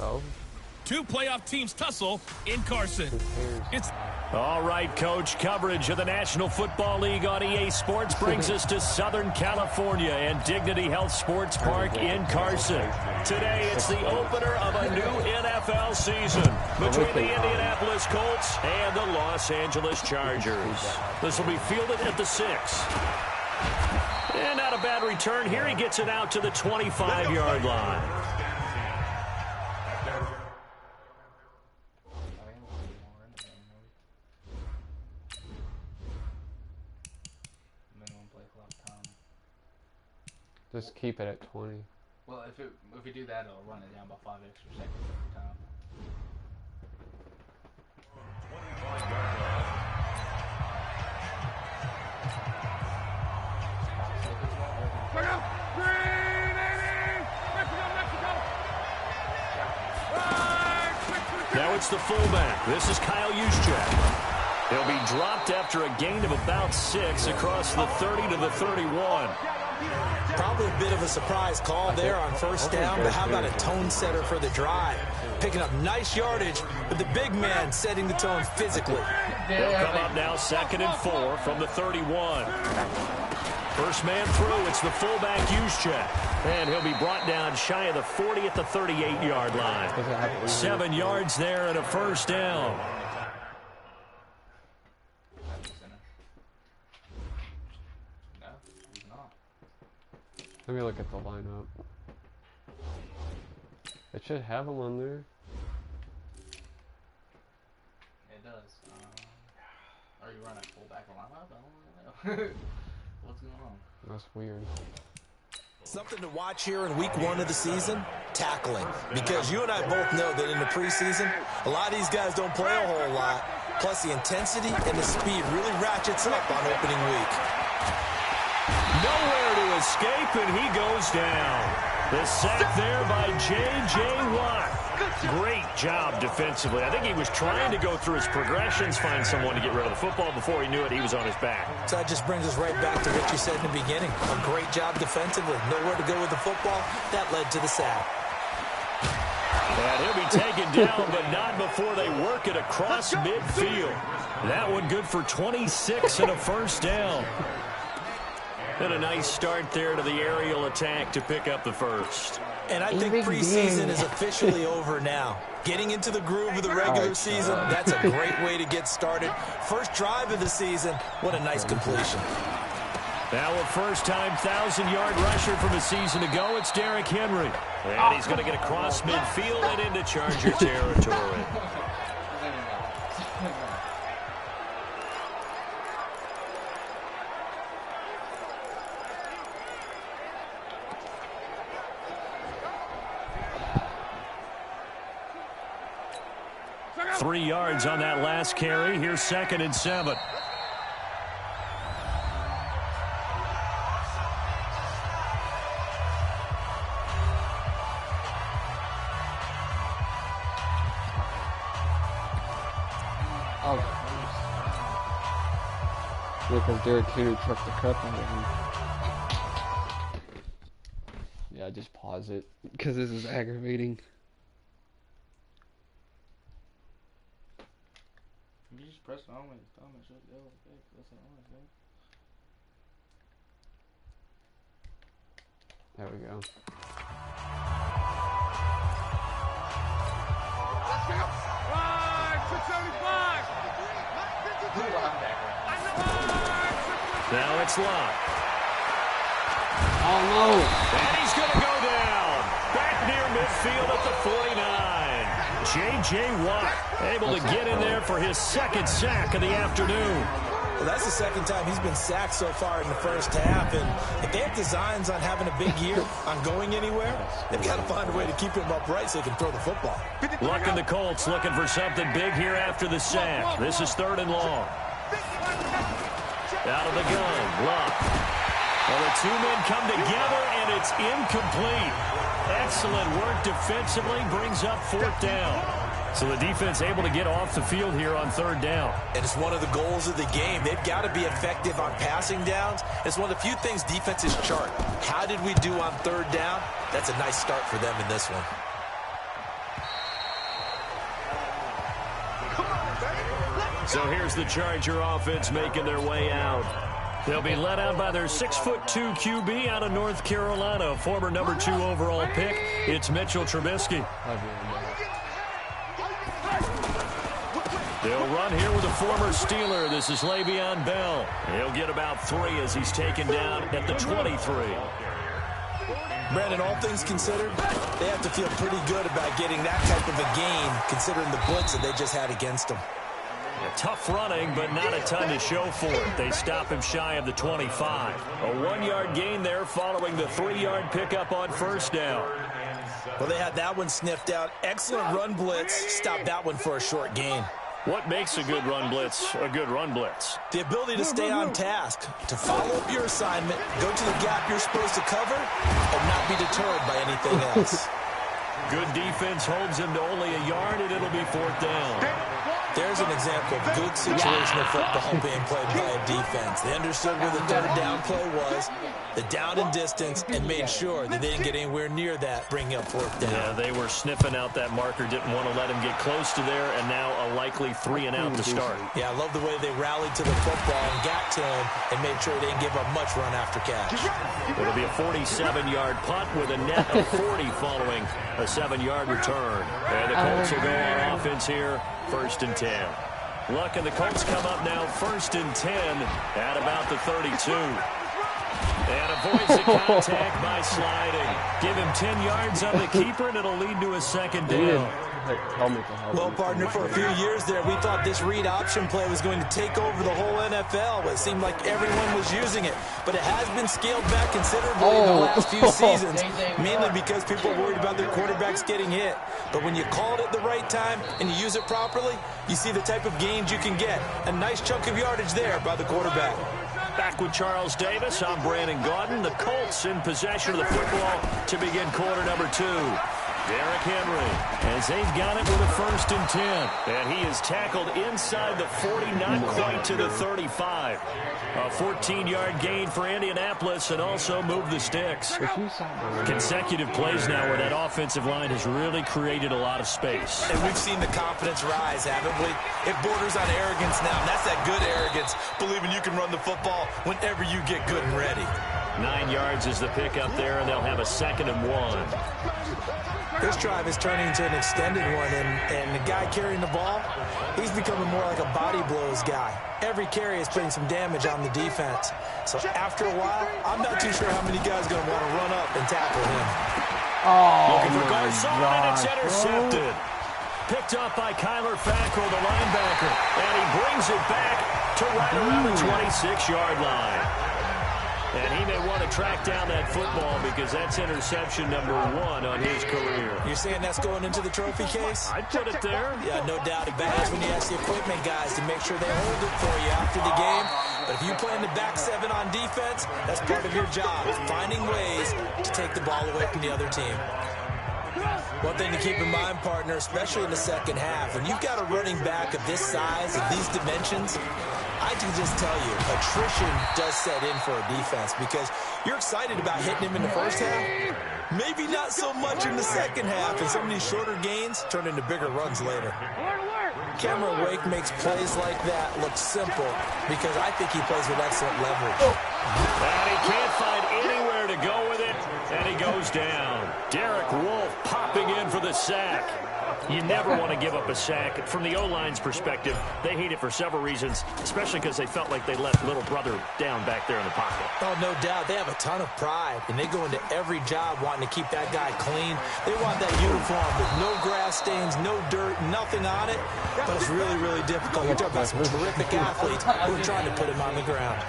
So? Two playoff teams tussle in Carson. It's all right, Coach. Coverage of the National Football League on EA Sports brings us to Southern California and Dignity Health Sports Park in Carson. Today, it's the opener of a new NFL season between the Indianapolis Colts and the Los Angeles Chargers. This will be fielded at the 6. And not a bad return here. He gets it out to the 25-yard line. Just keep it at 20. Well, if we do that, it'll run it down by 5 extra seconds every time. Now it's the fullback. This is Kyle Juszczyk. He'll be dropped after a gain of about 6 across the 30 to the 31. Probably a bit of a surprise call there on first down, but how about a tone setter for the drive? Picking up nice yardage, but the big man setting the tone physically. They'll come up now 2nd and 4 from the 31. First man through, it's the fullback Juszczyk. And he'll be brought down shy of the 40 at the 38-yard line. 7 yards there and a first down. Let me look at the lineup. It should have him on there. It does. Are you running fullback lineup? I don't know. What's going on? That's weird. Something to watch here in week 1 of the season, tackling. Because you and I both know that in the preseason, a lot of these guys don't play a whole lot. Plus the intensity and the speed really ratchets up on opening week. Nowhere to escape, and he goes down. The sack there by J.J. Watt. Great job defensively. I think he was trying to go through his progressions, find someone to get rid of the football. Before he knew it, he was on his back. So that just brings us right back to what you said in the beginning. A great job defensively. Nowhere to go with the football. That led to the sack. And he'll be taken down, but not before they work it across midfield. That one good for 26 and a first down. And a nice start there to the aerial attack to pick up the first. And I think preseason is officially over now. Getting into the groove of the regular season, that's a great way to get started. First drive of the season, what a nice completion. Now a first-time 1,000-yard rusher from a season ago, it's Derrick Henry. And he's going to get across midfield and into Charger territory. Three yards on that last carry. Here's 2nd and 7. Because Derrick Henry trucked the cup out of him. Yeah, just pause it. Because this is aggravating. You just press it on when it's done and shut it down. That's all I say. There we go. let's go. 675. Now it's locked. Oh, no. And he's going to go down. Back near midfield at the 49. J.J. Watt able to get in there for his 2nd sack of the afternoon. Well, that's the 2nd time he's been sacked so far in the first half. And if they have designs on having a big year, on going anywhere, they've got to find a way to keep him upright so he can throw the football. Looking the Colts looking for something big here after the sack. This is 3rd and long. Out of the gun, Luck. Well, the two men come together, and it's incomplete. Excellent work defensively, brings up 4th down. So the defense able to get off the field here on 3rd down. And it's one of the goals of the game. They've got to be effective on passing downs. It's one of the few things defenses chart. How did we do on 3rd down? That's a nice start for them in this one. So here's the Charger offense making their way out. They'll be led out by their 6'2" QB out of North Carolina, former number 2 overall pick. It's Mitchell Trubisky. They'll run here with a former Steeler. This is Le'Veon Bell. He'll get about 3 as he's taken down at the 23. Brandon, all things considered, they have to feel pretty good about getting that type of a gain, considering the blitz that they just had against them. Tough running, but not a ton to show for it. They stop him shy of the 25. A 1-yard gain there following the 3-yard pickup on first down. Well, they had that one sniffed out. Excellent run blitz. Stopped that one for a short gain. What makes a good run blitz a good run blitz? The ability to stay on task, to follow up your assignment, go to the gap you're supposed to cover, and not be deterred by anything else. Good defense holds him to only a yard, and it'll be 4th down. There's an example of good situational football being played by a defense. They understood where the 3rd down play was, the down and distance, and made sure that they didn't get anywhere near that, bringing up 4th down. Yeah, they were sniffing out that marker, didn't want to let him get close to there, and now a likely 3 and out to start. Yeah, I love the way they rallied to the football and got to him and made sure they didn't give up much run after catch. It'll be a 47-yard punt with a net of 40 following a 7-yard return. And the Colts will go on offense here, 1st and 10. Luck and the Colts come up now 1st and 10 at about the 32. And avoids the contact by sliding. Give him 10 yards on the keeper, and it'll lead to a 2nd down. Well, partner, for a few years there, we thought this read option play was going to take over the whole NFL. It seemed like everyone was using it, but it has been scaled back considerably in the last few seasons, mainly because people are worried about their quarterbacks getting hit. But when you call it at the right time and you use it properly, you see the type of gains you can get. A nice chunk of yardage there by the quarterback. Back with Charles Davis, I'm Brandon Gaudin. The Colts in possession of the football to begin quarter number 2. Derrick Henry, as they've got it with a 1st and 10. And he is tackled inside the 40, not quite to the 35. A 14-yard gain for Indianapolis and also move the sticks. Consecutive plays now where that offensive line has really created a lot of space. And we've seen the confidence rise, haven't we? It borders on arrogance now, and that's that good arrogance, believing you can run the football whenever you get good and ready. 9 yards is the pickup there, and they'll have a 2nd and 1. This drive is turning into an extended one, and the guy carrying the ball, he's becoming more like a body blows guy. Every carry is putting some damage on the defense. So after a while, I'm not too sure how many guys are going to want to run up and tackle him. Looking for Garcon, and it's intercepted. Picked up by Kyler Fackrell, the linebacker, and he brings it back to right around the 26-yard line. And he may want to track down that football because that's interception number 1 on his career. You're saying that's going into the trophy case? I'd put it there. Yeah, no doubt about it. When you ask the equipment guys to make sure they hold it for you after the game. But if you play in the back 7 on defense, that's part of your job, finding ways to take the ball away from the other team. One thing to keep in mind, partner, especially in the second half, when you've got a running back of this size, of these dimensions, I can just tell you, attrition does set in for a defense because you're excited about hitting him in the first half. Maybe not so much in the second half, and some of these shorter gains turn into bigger runs later. Cameron Wake makes plays like that look simple because I think he plays with excellent leverage. And he can't find anywhere to go with it, and he goes down. Derek Wolfe popping in for the sack. You never want to give up a sack. From the O-line's perspective, they hate it for several reasons, especially because they felt like they let little brother down back there in the pocket. Oh, no doubt. They have a ton of pride, and they go into every job wanting to keep that guy clean. They want that uniform with no grass stains, no dirt, nothing on it. But it's really, really difficult. You're talking about some terrific athletes who are trying to put him on the ground.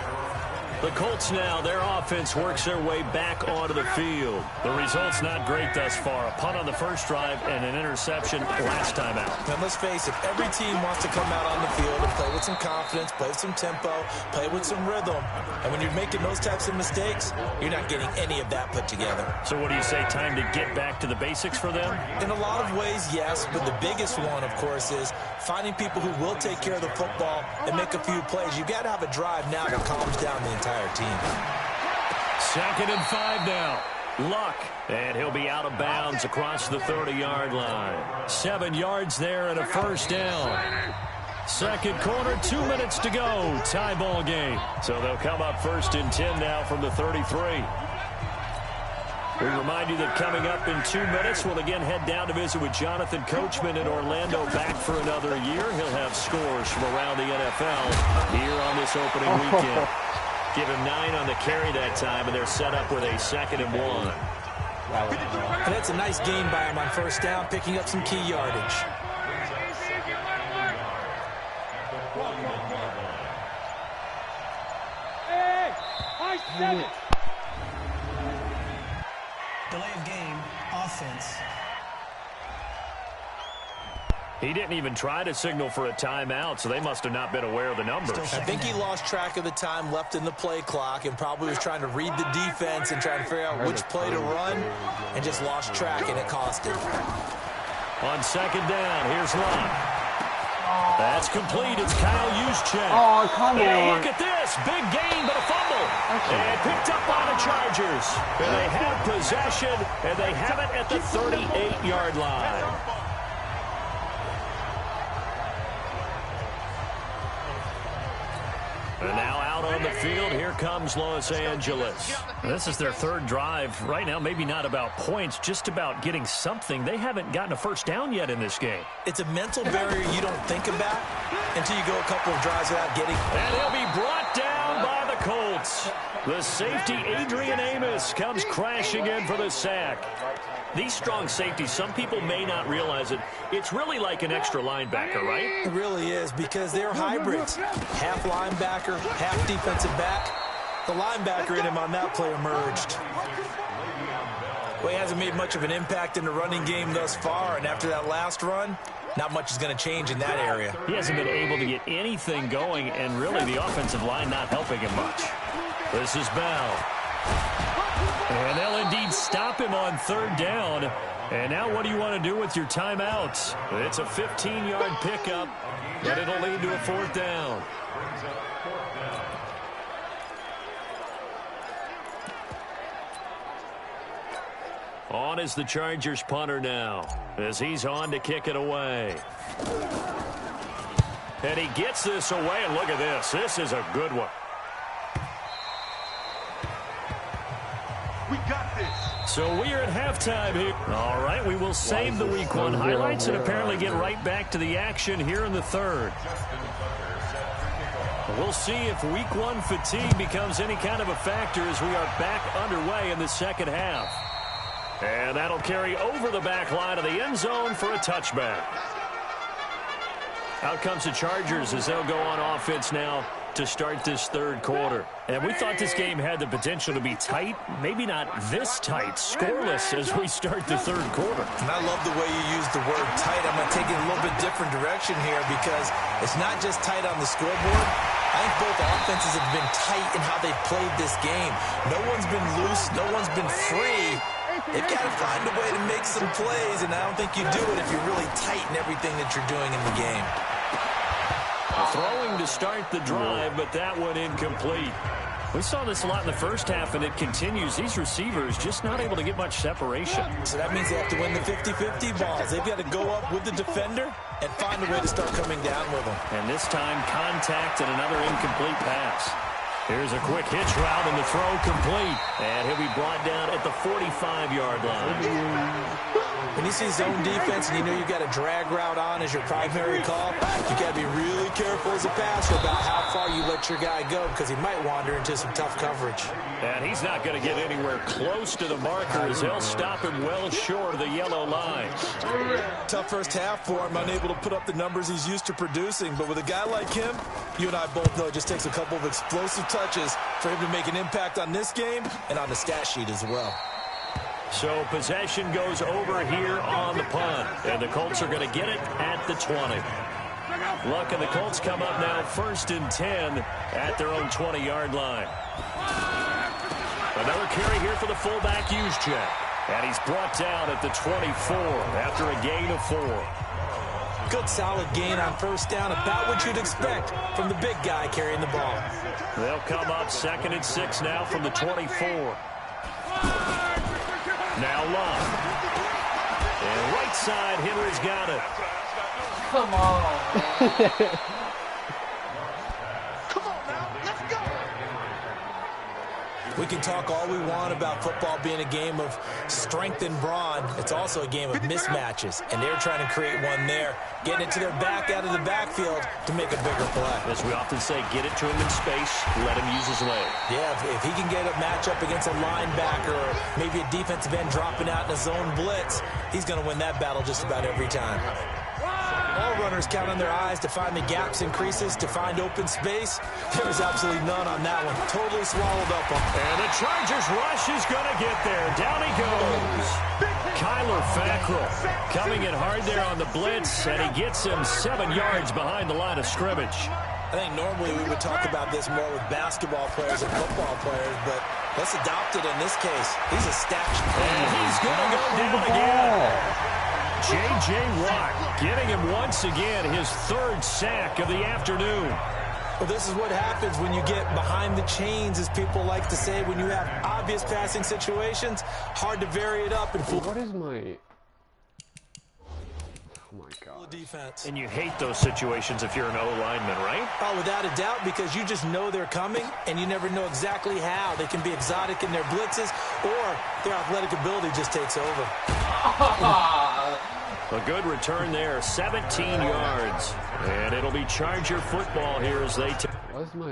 The Colts now, their offense works their way back onto the field. The result's not great thus far. A punt on the first drive and an interception last time out. And let's face it, every team wants to come out on the field and play with some confidence, play with some tempo, play with some rhythm. And when you're making those types of mistakes, you're not getting any of that put together. So what do you say, time to get back to the basics for them? In a lot of ways, yes. But the biggest one, of course, is finding people who will take care of the football and make a few plays. You've got to have a drive now that calms down the entire team. 2nd and 5 now. Luck, and he'll be out of bounds across the 30-yard line. 7 yards there and a first down. Second quarter, 2 minutes to go. Tie ball game. So they'll come up 1st and 10 now from the 33. We remind you that coming up in 2 minutes, we'll again head down to visit with Jonathan Coachman in Orlando, back for another year. He'll have scores from around the NFL here on this opening weekend. Give him 9 on the carry that time, and they're set up with a 2nd and 1. And that's a nice gain by him on 1st down, picking up some key yardage. Delay of game, offense. He didn't even try to signal for a timeout, so they must have not been aware of the numbers. I think he lost track of the time left in the play clock and probably was trying to read the defense and trying to figure out which play to run and just lost track, and it cost him. On 2nd down, here's Locke. That's complete. It's Kyle Juszczyk. Oh, come on. And look at this. Big gain, but a fumble. And picked up by the Chargers. And they have possession, and they have it at the 38-yard line. And now out on the field, here comes Los Angeles. This is their 3rd drive. Right now, maybe not about points, just about getting something. They haven't gotten a 1st down yet in this game. It's a mental barrier you don't think about until you go a couple of drives without getting. And he'll be brought down by the Colts. The safety, Adrian Amos, comes crashing in for the sack. These strong safeties, some people may not realize it. It's really like an extra linebacker, right? It really is, because they're hybrids. Half linebacker, half defensive back. The linebacker in him on that play emerged. Well, he hasn't made much of an impact in the running game thus far, and after that last run, not much is going to change in that area. He hasn't been able to get anything going, and really the offensive line not helping him much. This is Bell. And they'll indeed stop him on 3rd down. And now what do you want to do with your timeouts? It's a 15-yard pickup, but it'll lead to a 4th down. On is the Chargers punter now, as he's on to kick it away. And he gets this away, and look at this. This is a good one. We got this. So we are at halftime here. All right, we will save the Week 1 highlights and apparently get right back to the action here in the 3rd. We'll see if Week 1 fatigue becomes any kind of a factor as we are back underway in the 2nd half. And that'll carry over the back line of the end zone for a touchback. Out comes the Chargers as they'll go on offense now to start this 3rd quarter. And we thought this game had the potential to be tight, maybe not this tight, scoreless as we start the 3rd quarter. And I love the way you use the word tight. I'm going to take it a little bit different direction here, because it's not just tight on the scoreboard. I think both offenses have been tight in how they've played this game. No one's been loose. No one's been free. They've got to find a way to make some plays, and I don't think you do it if you're really tight in everything that you're doing in the game. Throwing to start the drive, but that one incomplete. We saw this a lot in the 1st half, and it continues. These receivers just not able to get much separation. So that means they have to win the 50-50 balls. They've got to go up with the defender and find a way to start coming down with them. And this time, contact and another incomplete pass. Here's a quick hitch route, and the throw complete. And he'll be brought down at the 45-yard line. When you see zone defense and you know you've got a drag route on as your primary call, you got to be really careful as a passer about how far you let your guy go, because he might wander into some tough coverage. And he's not going to get anywhere close to the marker as they'll stop him well short of the yellow line. Tough 1st half for him, unable to put up the numbers he's used to producing. But with a guy like him, you and I both know it just takes a couple of explosive touches for him to make an impact on this game and on the stat sheet as well. So possession goes over here on the punt, and the Colts are going to get it at the 20. Luck and the Colts come up now 1st and 10 at their own 20-yard line. Another carry here for the fullback, Juszczyk. And he's brought down at the 24 after a gain of 4. Good solid gain on 1st down, about what you'd expect from the big guy carrying the ball. They'll come up 2nd and 6 now from the 24. Now Love. And right side, Henry's got it. Come on, man. We can talk all we want about football being a game of strength and brawn. It's also a game of mismatches, and they're trying to create one there, getting it to their back out of the backfield to make a bigger play. As we often say, get it to him in space, let him use his leg. Yeah, if he can get a matchup against a linebacker or maybe a defensive end dropping out in a zone blitz, he's going to win that battle just about every time. All runners count on their eyes to find the gaps and creases, to find open space. There's absolutely none on that one. Totally swallowed up. And the Chargers rush is going to get there. Down he goes. Kyler Fackrell coming in hard there on the blitz, and he gets him 7 yards behind the line of scrimmage. I think normally we would talk about this more with basketball players and football players, but let's adopt it in this case. He's a statue. And he's going to go down again. J.J. Watt getting him once again his 3rd sack of the afternoon. Well, this is what happens when you get behind the chains, as people like to say. When you have obvious passing situations, hard to vary it up. And what is my... Oh, my God. Defense. And you hate those situations if you're an O-lineman, right? Oh, without a doubt, because you just know they're coming, and you never know exactly how. They can be exotic in their blitzes, or their athletic ability just takes over. A good return there, 17 yards. And it'll be Charger football here as they take. What's my...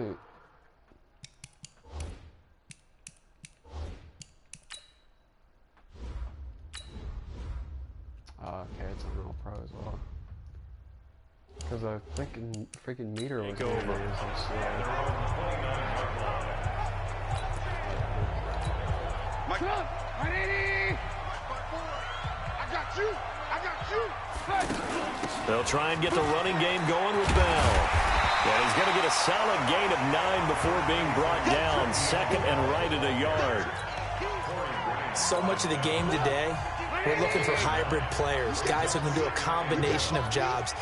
okay, it's an All Pro as well. Because the freaking meter was over. So slow. Mike up! 180! I got you! They'll try and get the running game going with Bell. And he's going to get a solid gain of 9 before being brought down. 2nd and right at a yard. So much of the game today, we're looking for hybrid players, guys who can do a combination of jobs.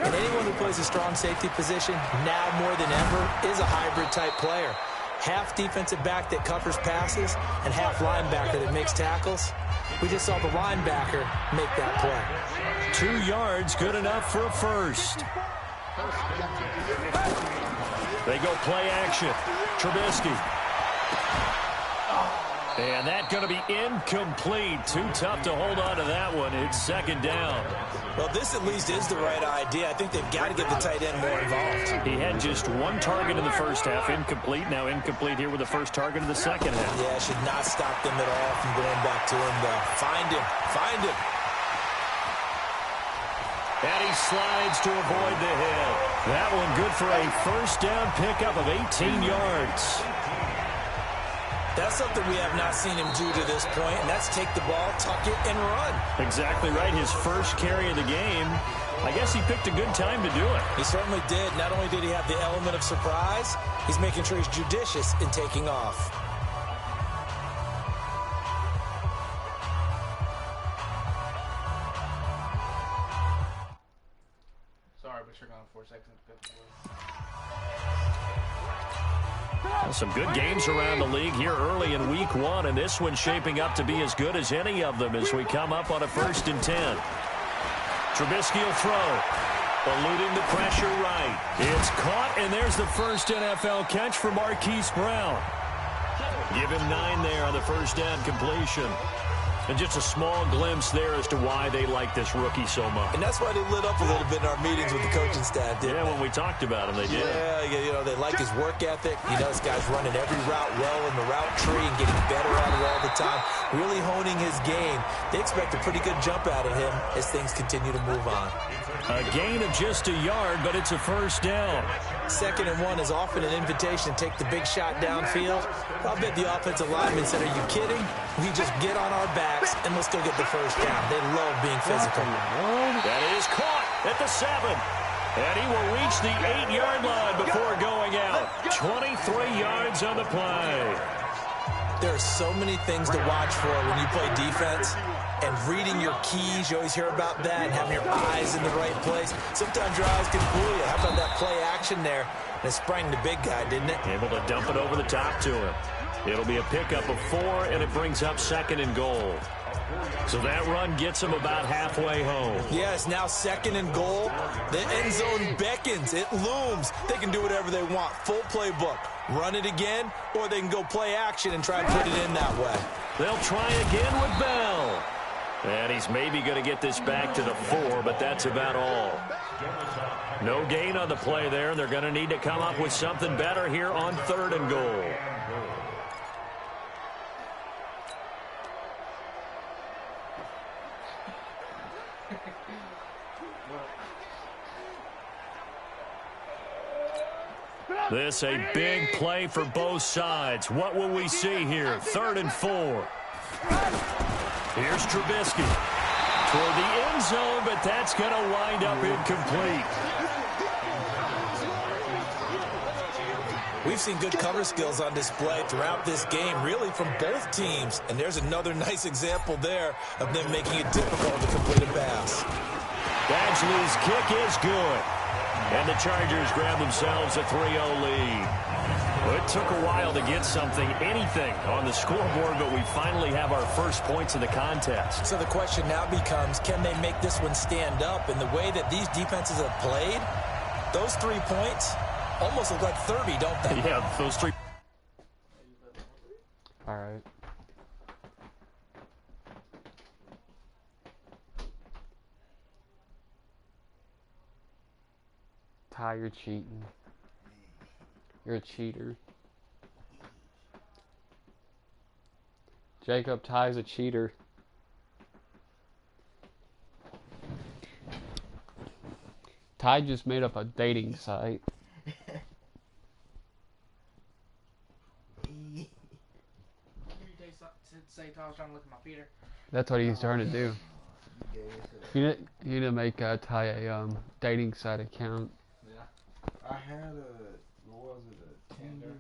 And anyone who plays a strong safety position, now more than ever, is a hybrid type player. Half defensive back that covers passes and half linebacker that makes tackles. We just saw the linebacker make that play. 2 yards, good enough for a first. They go play action. Trubisky. And that's going to be incomplete. Too tough to hold on to that one. It's 2nd down. Well, this at least is the right idea. I think they've got to get the tight end more involved. He had just 1 target in the first half. Incomplete. Now incomplete here with the first target of the second half. Yeah, should not stop them at all from going back to him, though. Find him. Find him. And he slides to avoid the hit. That one good for a first down pickup of 18 yards. That's something we have not seen him do to this point, and that's take the ball, tuck it, and run. Exactly right. His first carry of the game. I guess he picked a good time to do it. He certainly did. Not only did he have the element of surprise, he's making sure he's judicious in taking off. Sorry, but you're going 4 seconds to go. Some good games around the league here early in week 1, and this one's shaping up to be as good as any of them as we come up on a 1st and 10. Trubisky will throw. Eluding the pressure right. It's caught, and there's the first NFL catch for Marquise Brown. Give him 9 there on the first down completion. And just a small glimpse there as to why they like this rookie so much. And that's why they lit up a little bit in our meetings with the coaching staff, didn't they? When we talked about him, they did. Yeah, you know, they like his work ethic. You know, this guy's running every route well in the route tree and getting better at it all the time, really honing his game. They expect a pretty good jump out of him as things continue to move on. A gain of just a yard, but it's a first down. 2nd and 1 is often an invitation to take the big shot downfield. I'll bet the offensive lineman said, are you kidding? We just get on our backs and let's go get the first down. They love being physical. That is caught at the 7. And he will reach the 8-yard line before going out. 23 yards on the play. There are so many things to watch for when you play defense. And reading your keys, you always hear about that, and having your eyes in the right place. Sometimes your eyes can fool you. How about that play action there? And it sprang the big guy, didn't it? Able to dump it over the top to him. It'll be a pickup of 4, and it brings up 2nd and goal. So that run gets them about halfway home. Yeah, it's now 2nd and goal. The end zone beckons. It looms. They can do whatever they want. Full playbook. Run it again, or they can go play action and try and put it in that way. They'll try again with Bell. And he's maybe going to get this back to the 4, but that's about all. No gain on the play there. They're going to need to come up with something better here on 3rd and goal. This a big play for both sides. What will we see here? 3rd and 4. Here's Trubisky toward the end zone, but that's going to wind up incomplete. We've seen good cover skills on display throughout this game, really from both teams. And there's another nice example there of them making it difficult to complete a pass. Badgley's kick is good. And the Chargers grab themselves a 3-0 lead. Well, it took a while to get something, anything, on the scoreboard, but we finally have our first points of the contest. So the question now becomes, can they make this one stand up? In the way that these defenses have played, those 3 points almost look like 30, don't they? Yeah, those 3. All right. Ty, you're cheating. You're a cheater. Jacob, Ty's a cheater. Ty just made up a dating site. Say I was trying to look at my Peter. That's what he's trying to do. You need to make Ty a dating site account. Yeah. I had what was it, a Tinder?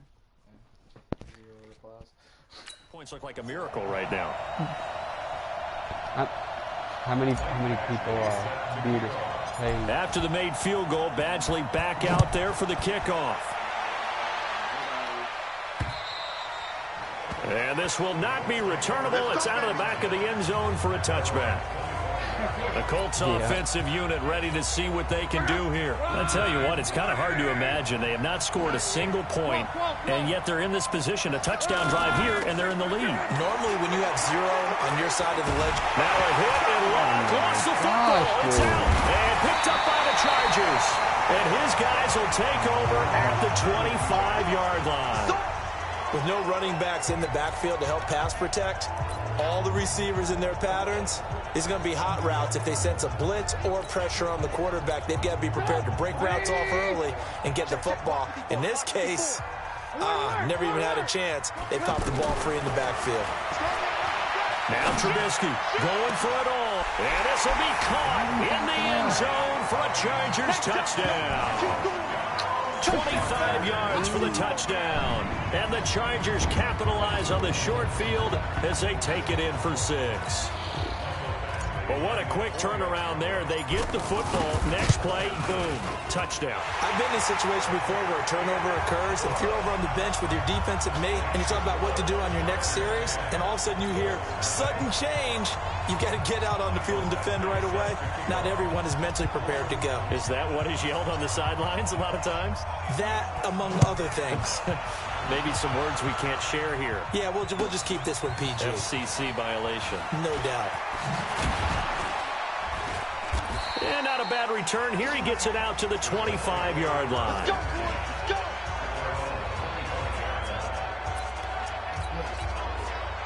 Points look like a miracle right now. How many people beat it? Hey. After the made field goal, Badgley back out there for the kickoff. And this will not be returnable. It's out of the back of the end zone for a touchback. The Colts offensive unit ready to see what they can do here. I'll tell you what, it's kind of hard to imagine. They have not scored a single point, and yet they're in this position, a touchdown drive here, and they're in the lead. Normally when you have 0 on your side of the ledge. Now a hit and lost the football. It's out and picked up by the Chargers. And his guys will take over at the 25-yard line. With no running backs in the backfield to help pass protect, all the receivers in their patterns, it's going to be hot routes. If they sense a blitz or pressure on the quarterback, they've got to be prepared to break routes off early and get the football. In this case, never even had a chance. They popped the ball free in the backfield. Now Trubisky going for it all. And this will be caught in the end zone for a Chargers touchdown. 25 yards for the touchdown. And the Chargers capitalize on the short field as they take it in for 6. Well, what a quick turnaround there. They get the football. Next play, boom, touchdown. I've been in a situation before where a turnover occurs, and if you're over on the bench with your defensive mate and you talk about what to do on your next series, and all of a sudden you hear sudden change, you got to get out on the field and defend right away. Not everyone is mentally prepared to go. Is that what is yelled on the sidelines a lot of times? That, among other things. Maybe some words we can't share here. Yeah, we'll just keep this one PG. FCC violation. No doubt. And not a bad return here. He gets it out to the 25-yard line.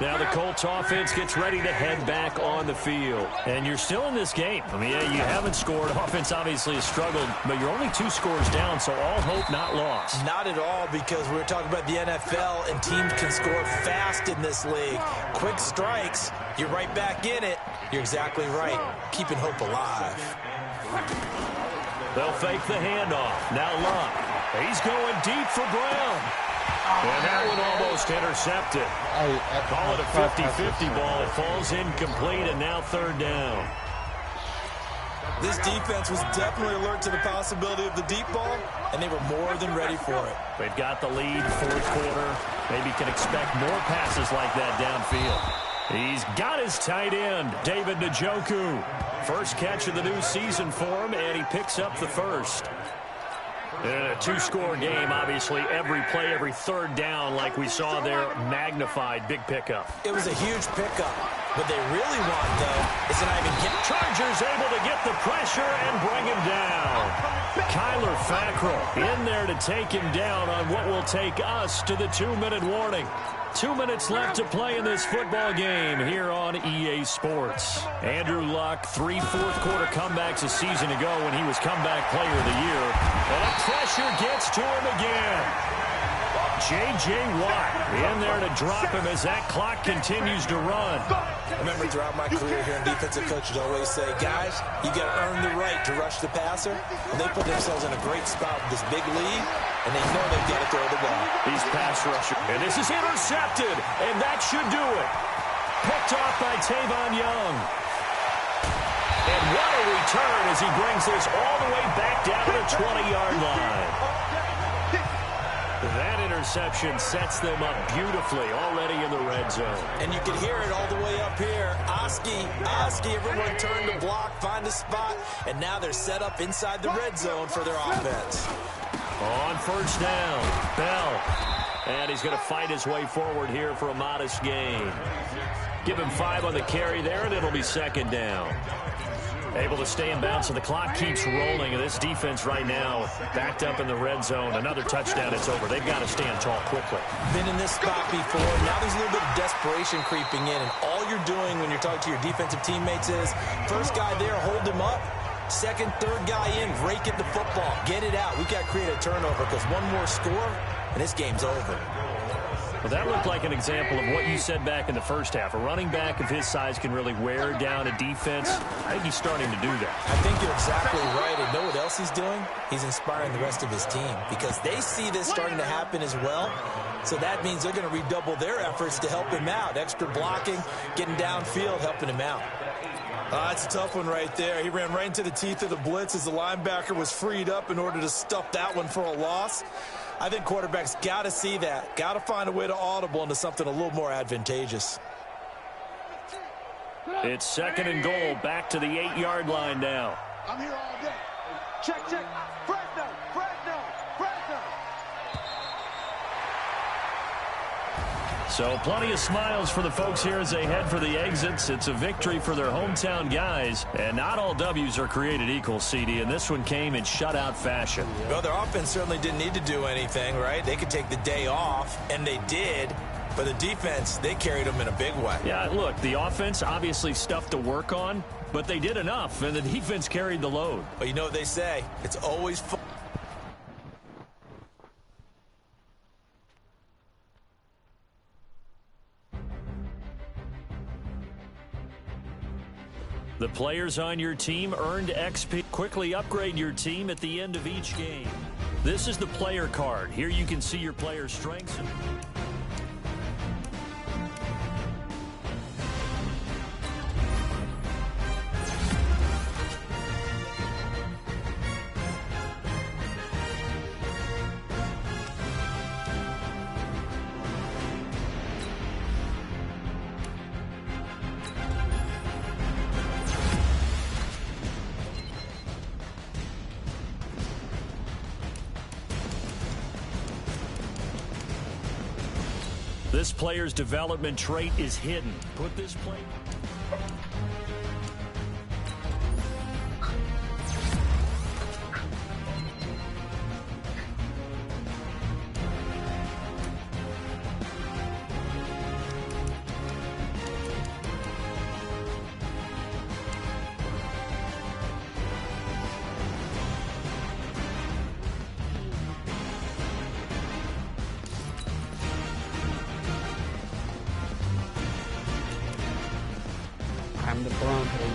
Now the Colts offense gets ready to head back on the field. And you're still in this game. I mean, yeah, you haven't scored. Offense obviously has struggled, but you're only 2 scores down, so all hope not lost. Not at all, because we're talking about the NFL, and teams can score fast in this league. Quick strikes, you're right back in it. You're exactly right. Keeping hope alive. They'll fake the handoff. Now Luck. He's going deep for Brown. And that one almost intercepted. Call it a 50-50 ball. It falls incomplete, and now 3rd down. This defense was definitely alert to the possibility of the deep ball, and they were more than ready for it. They've got the lead, 4th quarter. Maybe can expect more passes like that downfield. He's got his tight end, David Njoku. First catch of the new season for him, and he picks up the first. In a two-score game, obviously, every play, every third down, like we saw there, magnified, big pickup. It was a huge pickup. What they really want, though, is to not even get... Chargers able to get the pressure and bring him down. Kyler Fackrell in there to take him down on what will take us to the 2-minute warning. 2 minutes left to play in this football game here on EA Sports. Andrew Luck, 3 fourth-quarter comebacks a season ago when he was comeback player of the year. And the pressure gets to him again. J.J. Watt in there to drop him as that clock continues to run. I remember throughout my career here in defensive coaches always say, guys, you got to earn the right to rush the passer. And they put themselves in a great spot with this big lead, and they know they've got to throw the ball. He's pass rusher. And this is intercepted, and that should do it. Picked off by Tavon Young. And what a return as he brings this all the way back down to the 20-yard line. That interception sets them up beautifully already in the red zone. And you can hear it all the way up here. Oski, everyone turn to block, find a spot, and now they're set up inside the red zone for their offense. On first down, Bell. And he's going to fight his way forward here for a modest gain. Give him 5 on the carry there, and it'll be second down. Able to stay in bounds, so the clock keeps rolling. And this defense right now backed up in the red zone. Another touchdown, it's over. They've got to stand tall quickly. Been in this spot before. Now there's a little bit of desperation creeping in. And all you're doing when you're talking to your defensive teammates is, first guy there, hold him up. Second, third guy in, rake at the football. Get it out. We've got to create a turnover because one more score, and this game's over. Well, that looked like an example of what you said back in the first half. A running back of his size can really wear down a defense. I think he's starting to do that. I think you're exactly right. And know what else he's doing? He's inspiring the rest of his team because they see this starting to happen as well. So that means they're going to redouble their efforts to help him out. Extra blocking, getting downfield, helping him out. That's a tough one right there. He ran right into the teeth of the blitz as the linebacker was freed up in order to stuff that one for a loss. I think quarterbacks got to see that. Got to find a way to audible into something a little more advantageous. It's second and goal, back to the 8-yard line now. I'm here all day. Check. Fresno. So plenty of smiles for the folks here as they head for the exits. It's a victory for their hometown guys. And not all W's are created equal, CD. And this one came in shutout fashion. Well, their offense certainly didn't need to do anything, right? They could take the day off, and they did. But the defense, they carried them in a big way. Yeah, look, the offense, obviously stuff to work on. But they did enough, and the defense carried the load. But you know what they say? It's always fun. The players on your team earned XP. Quickly upgrade your team at the end of each game. This is the player card. Here you can see your player strengths. This player's development trait is hidden. Put this play... I'm the Broncos.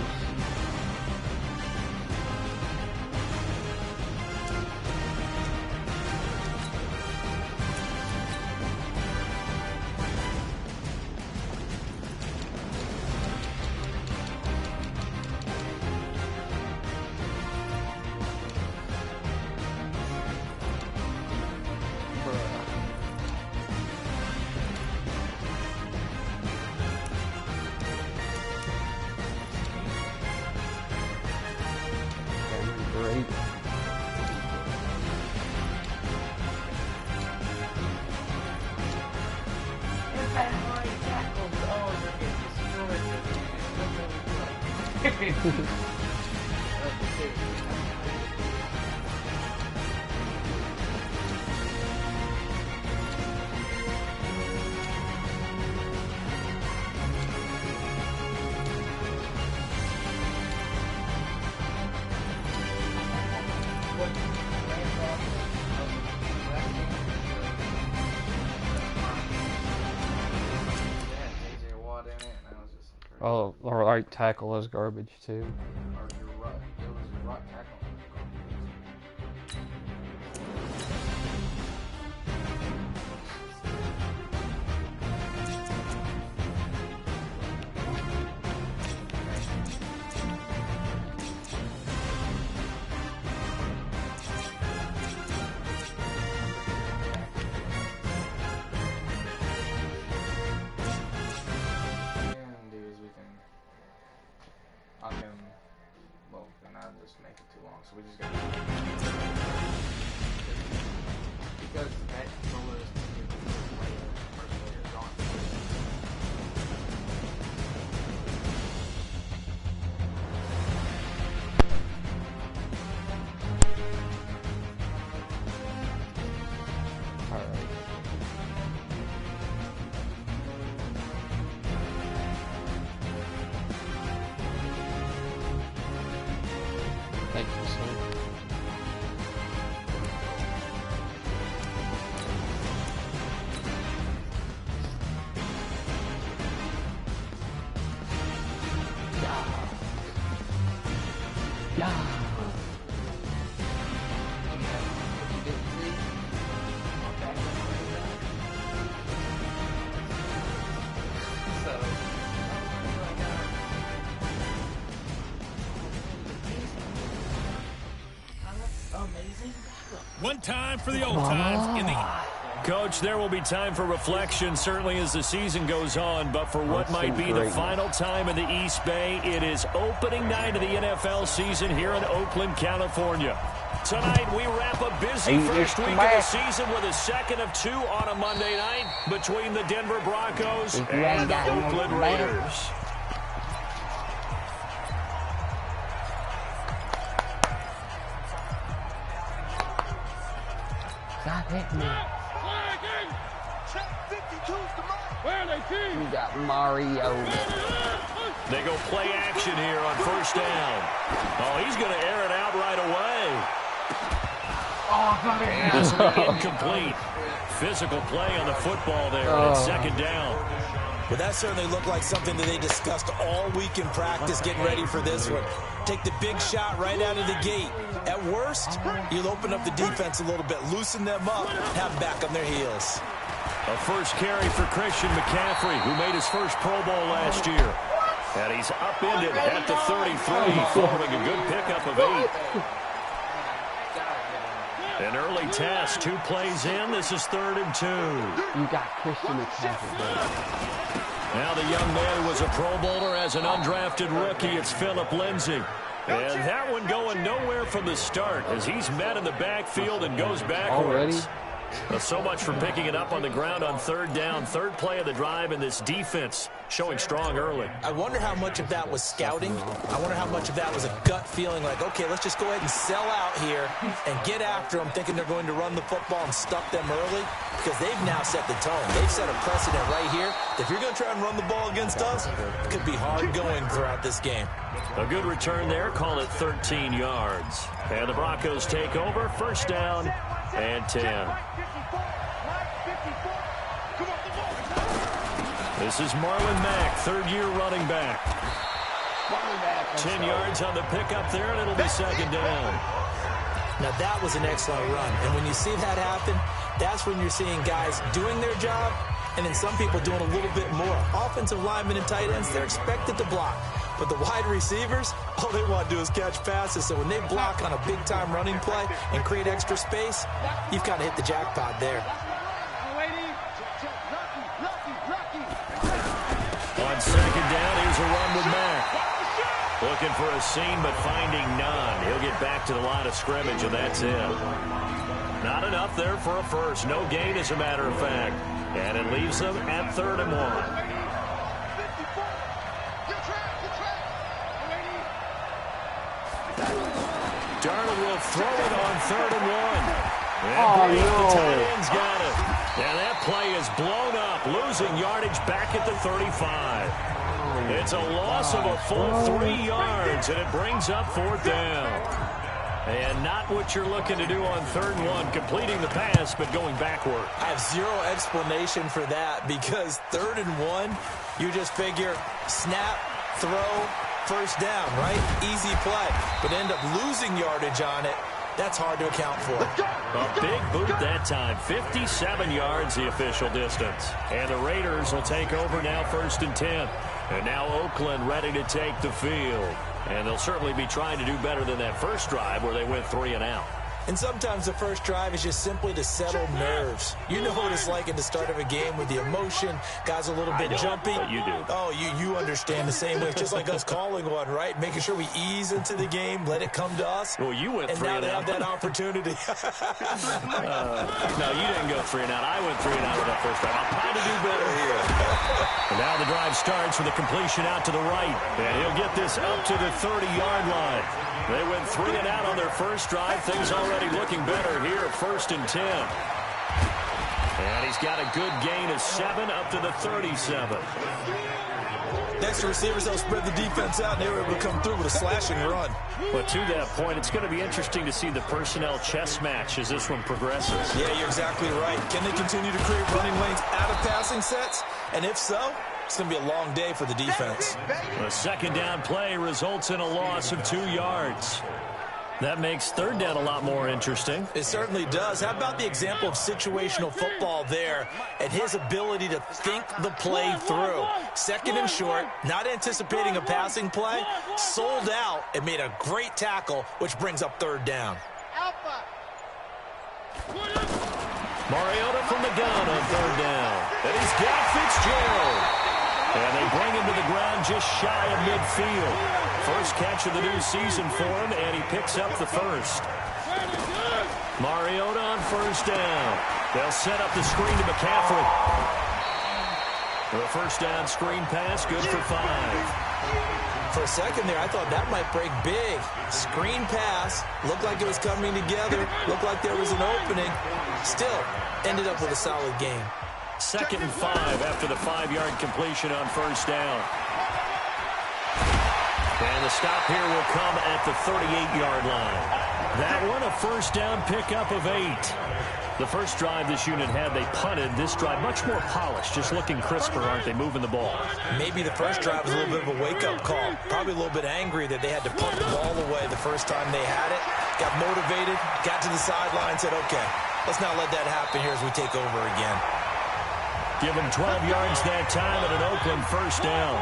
Oh, our right tackle is garbage too. So we just got because that controller is first player gone. Alright. Thank you, sir. Yeah. One time for the old times in the... Coach, there will be time for reflection, certainly as the season goes on, but for what might be the final time in the East Bay, it is opening night of the NFL season here in Oakland, California. Tonight, we wrap a busy first week of the season with a second of two on a Monday night between the Denver Broncos and the Oakland Raiders. Stop hitting me. You got Mario. They go play action here on first down. Oh, he's going to air it out right away. This will be incomplete. Physical play on the football there, and it's second down. But that certainly looked like something that they discussed all week in practice, getting ready for this one. Take the big shot right out of the gate. At worst, you'll open up the defense a little bit, loosen them up, have them back on their heels. A first carry for Christian McCaffrey, who made his first Pro Bowl last year. And he's upended at the 33, following a good pickup of 8. An early test, 2 plays in. This is 3rd and 2. You got Christian McCaffrey. Now the young man who was a Pro Bowler as an undrafted rookie. It's Phillip Lindsay. And that one going nowhere from the start as he's met in the backfield and goes backwards. Already? So much for picking it up on the ground on 3rd down. 3rd play of the drive, and this defense showing strong early. I wonder how much of that was scouting. I wonder how much of that was a gut feeling like, okay, let's just go ahead and sell out here and get after them, thinking they're going to run the football and stuff them early, because they've now set the tone. They've set a precedent right here. If you're going to try and run the ball against us, it could be hard going throughout this game. A good return there, call it 13 yards. And the Broncos take over, first down and 10. This is Marlon Mack, 3rd-year running back. 10 yards on the pickup there, and it'll be second down. Now, that was an excellent run. And when you see that happen, that's when you're seeing guys doing their job and then some people doing a little bit more. Offensive linemen and tight ends, they're expected to block. But the wide receivers, all they want to do is catch passes. So when they block on a big-time running play and create extra space, you've kind of hit the jackpot there. On second down, here's a run with Mack. Looking for a seam, but finding none. He'll get back to the line of scrimmage, and that's it. Not enough there for a first. No gain, as a matter of fact. And it leaves them at 3rd and 1. Darnold will throw it on 3rd and 1. And the tight end's got it. And that play is blown up, losing yardage back at the 35. It's a loss of a full 3 yards, and it brings up 4th down. And not what you're looking to do on 3rd and 1, completing the pass, but going backward. I have zero explanation for that, because 3rd and 1, you just figure snap, throw, first down, right? Easy play. But end up losing yardage on it. That's hard to account for. A big boot that time. 57 yards the official distance. And the Raiders will take over now, 1st and 10. And now Oakland ready to take the field. And they'll certainly be trying to do better than that first drive where they went 3 and out. And sometimes the first drive is just simply to settle nerves. You know what it's like at the start of a game with the emotion. Guys a little bit jumpy. You do. Oh, you understand the same way. It's just like us calling one, right? Making sure we ease into the game, let it come to us. Well, you went 3 and out. And now they have that opportunity. No, you didn't go 3 and out. I went 3 and out with that first drive. I'm trying to do better here. And now the drive starts with a completion out to the right. And he'll get this up to the 30-yard line. They went 3 and out on their first drive. Things already looking better here at 1st and 10. And he's got a good gain of 7 up to the 37. Next to receivers, they'll spread the defense out, and they were able to come through with a slashing run. But to that point, it's going to be interesting to see the personnel chess match as this one progresses. Yeah, you're exactly right. Can they continue to create running lanes out of passing sets? And if so, it's going to be a long day for the defense. A 2nd down play results in a loss of 2 yards. That makes 3rd down a lot more interesting. It certainly does. How about the example of situational football there and his ability to think the play through? 2nd and short, not anticipating a passing play, sold out and made a great tackle, which brings up 3rd down. Mariota from the gun on 3rd down. And he's got Fitzgerald. And they bring him to the ground just shy of midfield. First catch of the new season for him, and he picks up the first. Mariota on 1st down. They'll set up the screen to McCaffrey. The 1st down screen pass, good for 5. For a second there, I thought that might break big. Screen pass, looked like it was coming together, looked like there was an opening. Still, ended up with a solid game. 2nd and 5 after the 5-yard completion on 1st down. And the stop here will come at the 38-yard line. That one a 1st down pickup of 8. The first drive this unit had, they punted. This drive much more polished, just looking crisper, aren't they, moving the ball? Maybe the first drive was a little bit of a wake-up call. Probably a little bit angry that they had to punt the ball away the first time they had it. Got motivated, got to the sideline, said, okay, let's not let that happen here as we take over again. Give him 12 yards that time at an Oakland 1st down.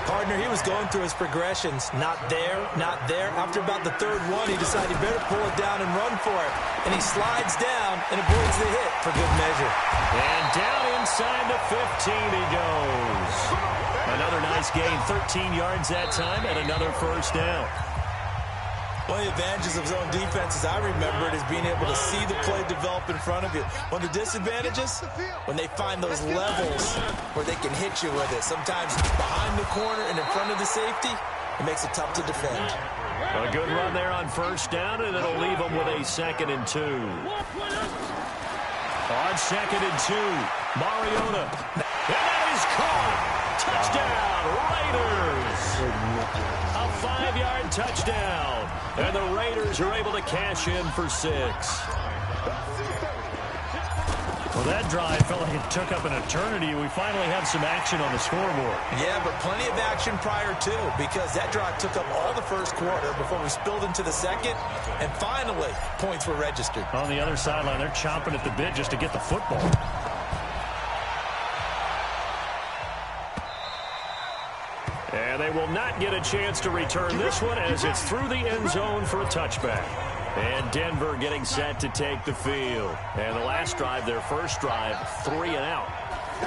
Partner, he was going through his progressions. Not there, not there. After about the 3rd one, he decided he better pull it down and run for it. And he slides down and avoids the hit for good measure. And down inside the 15 he goes. Another nice gain, 13 yards that time, and another 1st down. One of the advantages of zone defense, as I remember it, is being able to see the play develop in front of you. One of the disadvantages, when they find those levels where they can hit you with it. Sometimes behind the corner and in front of the safety, it makes it tough to defend. A good run there on 1st down, and it'll leave them with a 2nd and 2. On 2nd and 2, Mariota. And that is caught. Touchdown, Raiders. A 5-yard touchdown. And the Raiders are able to cash in for 6. Well, that drive felt like it took up an eternity. We finally have some action on the scoreboard. Yeah, but plenty of action prior to, because that drive took up all the first quarter before we spilled into the second, and finally, points were registered. On the other sideline, they're chomping at the bit just to get the football. And they will not get a chance to return this one as it's through the end zone for a touchback. And Denver getting set to take the field. And the last drive, their first drive, 3 and out.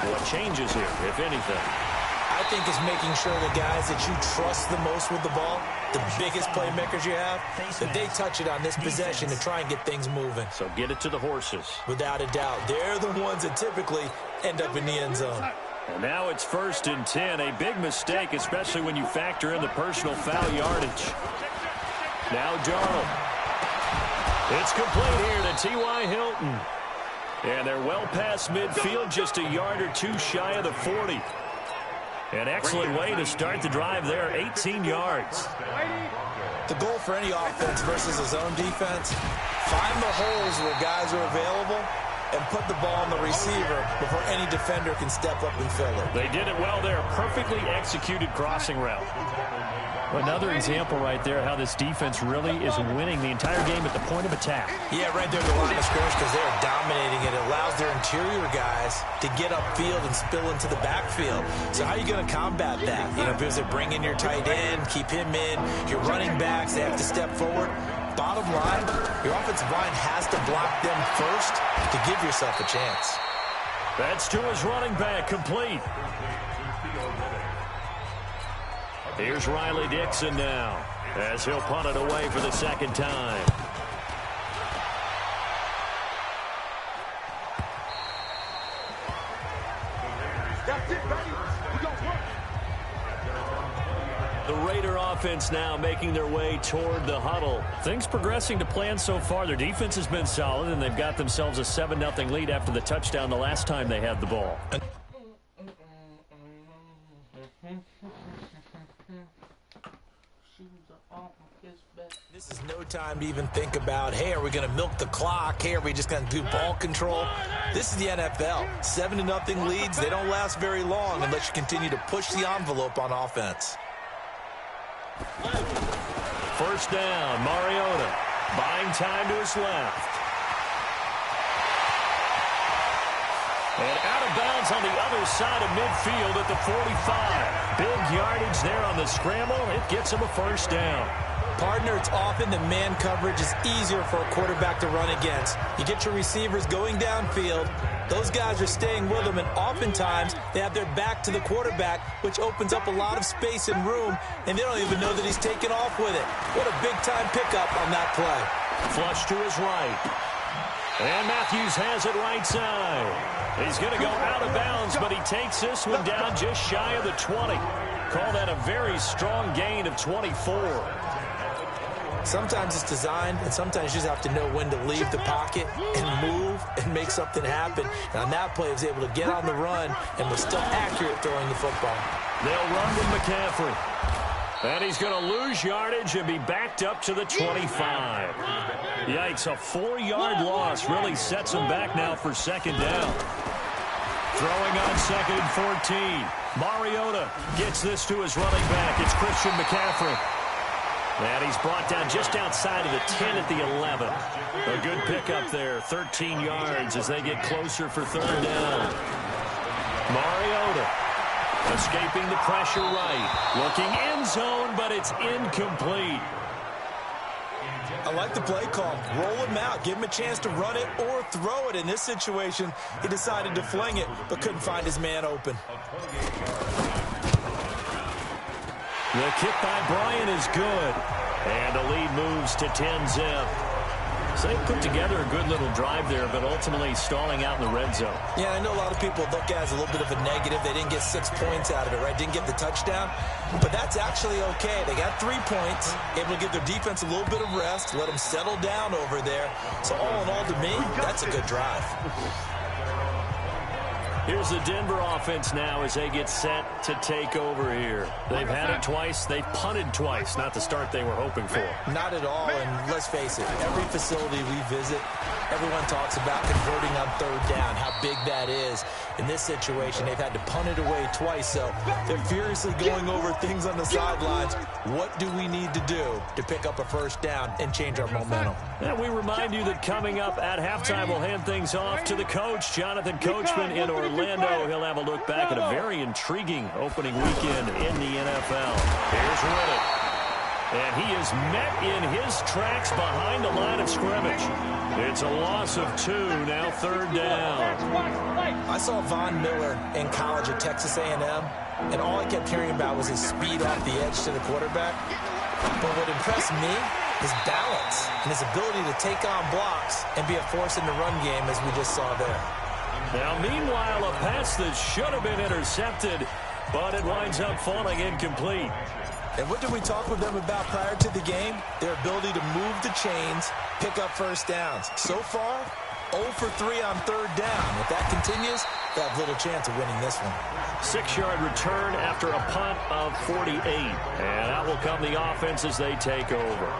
What changes here, if anything? I think, is making sure the guys that you trust the most with the ball, the biggest playmakers you have, that they touch it on this possession to try and get things moving. So get it to the horses. Without a doubt, they're the ones that typically end up in the end zone. And now it's 1st and 10. A big mistake, especially when you factor in the personal foul yardage. Now Darnold. It's complete here to T.Y. Hilton. And they're well past midfield, just a yard or two shy of the 40. An excellent way to start the drive there, 18 yards. The goal for any offense versus a zone defense, find the holes where guys are available and put the ball on the receiver before any defender can step up and fill it. They did it well there. Perfectly executed crossing route. Another example right there how this defense really is winning the entire game at the point of attack. Yeah, right there at the line of scrimmage because they are dominating it. It allows their interior guys to get upfield and spill into the backfield. So how are you going to combat that? You know, because they bring in your tight end, keep him in. Your running backs, they have to step forward. Bottom line, your offensive line has to block them first to give yourself a chance. That's to his running back, complete. Here's Riley Dixon now, as he'll punt it away for the second time. That's it, baby. We gon' work. The Raider offense now making their way toward the huddle. Things progressing to plan so far. Their defense has been solid, and they've got themselves a 7-0 lead after the touchdown the last time they had the ball. This is no time to even think about, hey, are we going to milk the clock? Hey, are we just going to do ball control? This is the NFL. 7-0 leads, they don't last very long unless you continue to push the envelope on offense. First down, Mariota buying time to his left. And out of bounds on the other side of midfield at the 45. Big yardage there on the scramble. It gets him a first down. Partner, it's often that man coverage is easier for a quarterback to run against. You get your receivers going downfield. Those guys are staying with them, and oftentimes they have their back to the quarterback, which opens up a lot of space and room, and they don't even know that he's taken off with it. What a big-time pickup on that play. Flush to his right. And Matthews has it right side. He's going to go out of bounds, but he takes this one down just shy of the 20. Call that a very strong gain of 24. Sometimes it's designed, and sometimes you just have to know when to leave the pocket and move and make something happen. And on that play, he was able to get on the run and was still accurate throwing the football. They'll run with McCaffrey. And he's going to lose yardage and be backed up to the 25. Yikes, a 4-yard loss really sets him back now for second down. Throwing on 2nd and 14. Mariota gets this to his running back. It's Christian McCaffrey. And he's brought down just outside of the 10 at the 11. A good pickup there, 13 yards as they get closer for third down. Mariota escaping the pressure right. Looking end zone, but it's incomplete. I like the play call. Roll him out. Give him a chance to run it or throw it. In this situation, he decided to fling it, but couldn't find his man open. The kick by Bryant is good. And the lead moves to 10-zip. So they put together a good little drive there, but ultimately stalling out in the red zone. Yeah, I know a lot of people look at it as a little bit of a negative. They didn't get 6 points out of it, right? Didn't get the touchdown. But that's actually okay. They got 3 points, able to give their defense a little bit of rest, let them settle down over there. So all in all, to me, that's a good drive. Here's the Denver offense now as they get set to take over here. They've had it twice. They've punted twice. Not the start they were hoping for. Not at all, and let's face it, every facility we visit, everyone talks about converting on third down, how big that is. In this situation, they've had to punt it away twice, so they're furiously going over things on the sidelines. What do we need to do to pick up a first down and change our momentum? And we remind you that coming up at halftime, we'll hand things off to the coach, Jonathan Coachman in Orlando. He'll have a look back at a very intriguing opening weekend in the NFL. Here's Riddick. And he is met in his tracks behind the line of scrimmage. It's a loss of 2, now 3rd down. I saw Von Miller in college at Texas A&M, and all I kept hearing about was his speed off the edge to the quarterback. But what impressed me, his balance and his ability to take on blocks and be a force in the run game, as we just saw there. Now, meanwhile, a pass that should have been intercepted, but it winds up falling incomplete. And what did we talk with them about prior to the game? Their ability to move the chains, pick up first downs. So far, 0 for 3 on 3rd down. If that continues, they have little chance of winning this one. 6-yard return after a punt of 48. And out will come the offense as they take over.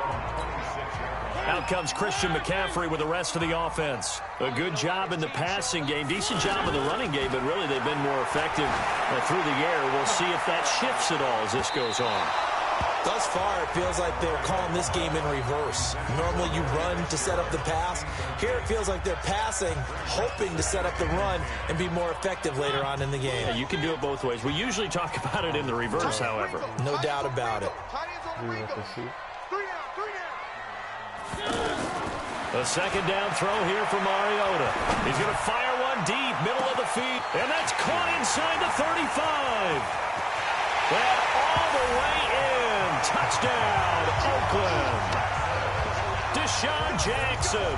Out comes Christian McCaffrey with the rest of the offense. A good job in the passing game. Decent job in the running game, but really they've been more effective through the air. We'll see if that shifts at all as this goes on. Thus far, it feels like they're calling this game in reverse. Normally you run to set up the pass. Here it feels like they're passing, hoping to set up the run and be more effective later on in the game. Yeah, you can do it both ways. We usually talk about it in the reverse, however. No doubt about it. A 2nd down throw here for Mariota. He's going to fire one deep, middle of the field, and that's caught inside the 35. And all the way in. Touchdown, Oakland. Deshaun Jackson,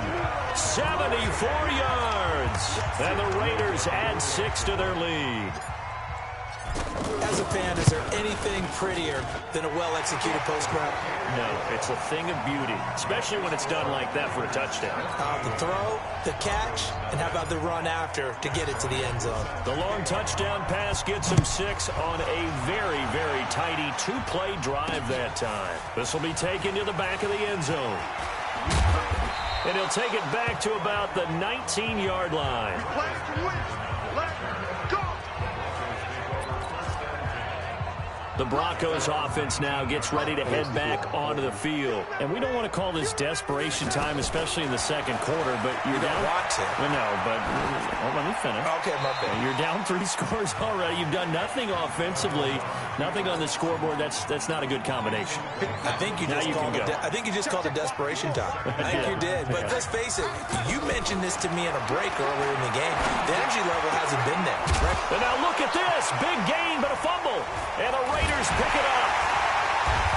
74 yards. And the Raiders add 6 to their lead. As a fan, is there anything prettier than a well-executed post route? No, it's a thing of beauty, especially when it's done like that for a touchdown. The throw, the catch, and how about the run after to get it to the end zone? The long touchdown pass gets him 6 on a very, very tidy 2-play drive that time. This will be taken to the back of the end zone. And he'll take it back to about the 19-yard line. The Broncos offense now gets ready to head back onto the field. And we don't want to call this desperation time, especially in the second quarter, but you're down. Want to. Well, no, but let me finish. Okay, my bad. You're down 3 scores already. You've done nothing offensively, nothing on the scoreboard. That's not a good combination. I think you just called it desperation time. I think you did. But let's face it, you mentioned this to me in a break earlier in the game. The energy level hasn't been there. Right? And now look at this. Big gain, but a fumble. And the Raiders pick it up.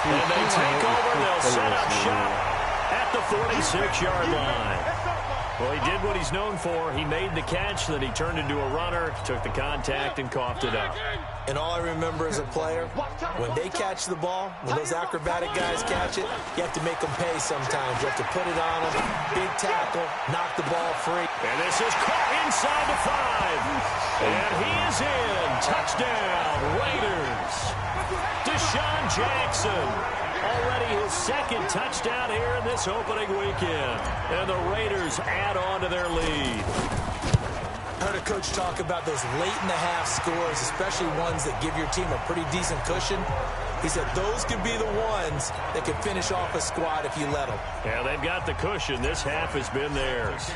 And they take over. They'll set up shop at the 46-yard line. Well, he did what he's known for. He made the catch, then he turned into a runner, took the contact, and coughed it up. And all I remember as a player, when they catch the ball, when those acrobatic guys catch it, you have to make them pay sometimes. You have to put it on them, big tackle, knock the ball free. And this is caught inside the 5. And he is in. Touchdown, Raiders. Deshaun Jackson. Already his 2nd touchdown here in this opening weekend. And the Raiders add on to their lead. I heard a coach talk about those late-in-the-half scores, especially ones that give your team a pretty decent cushion. He said those could be the ones that could finish off a squad if you let them. Yeah, they've got the cushion. This half has been theirs.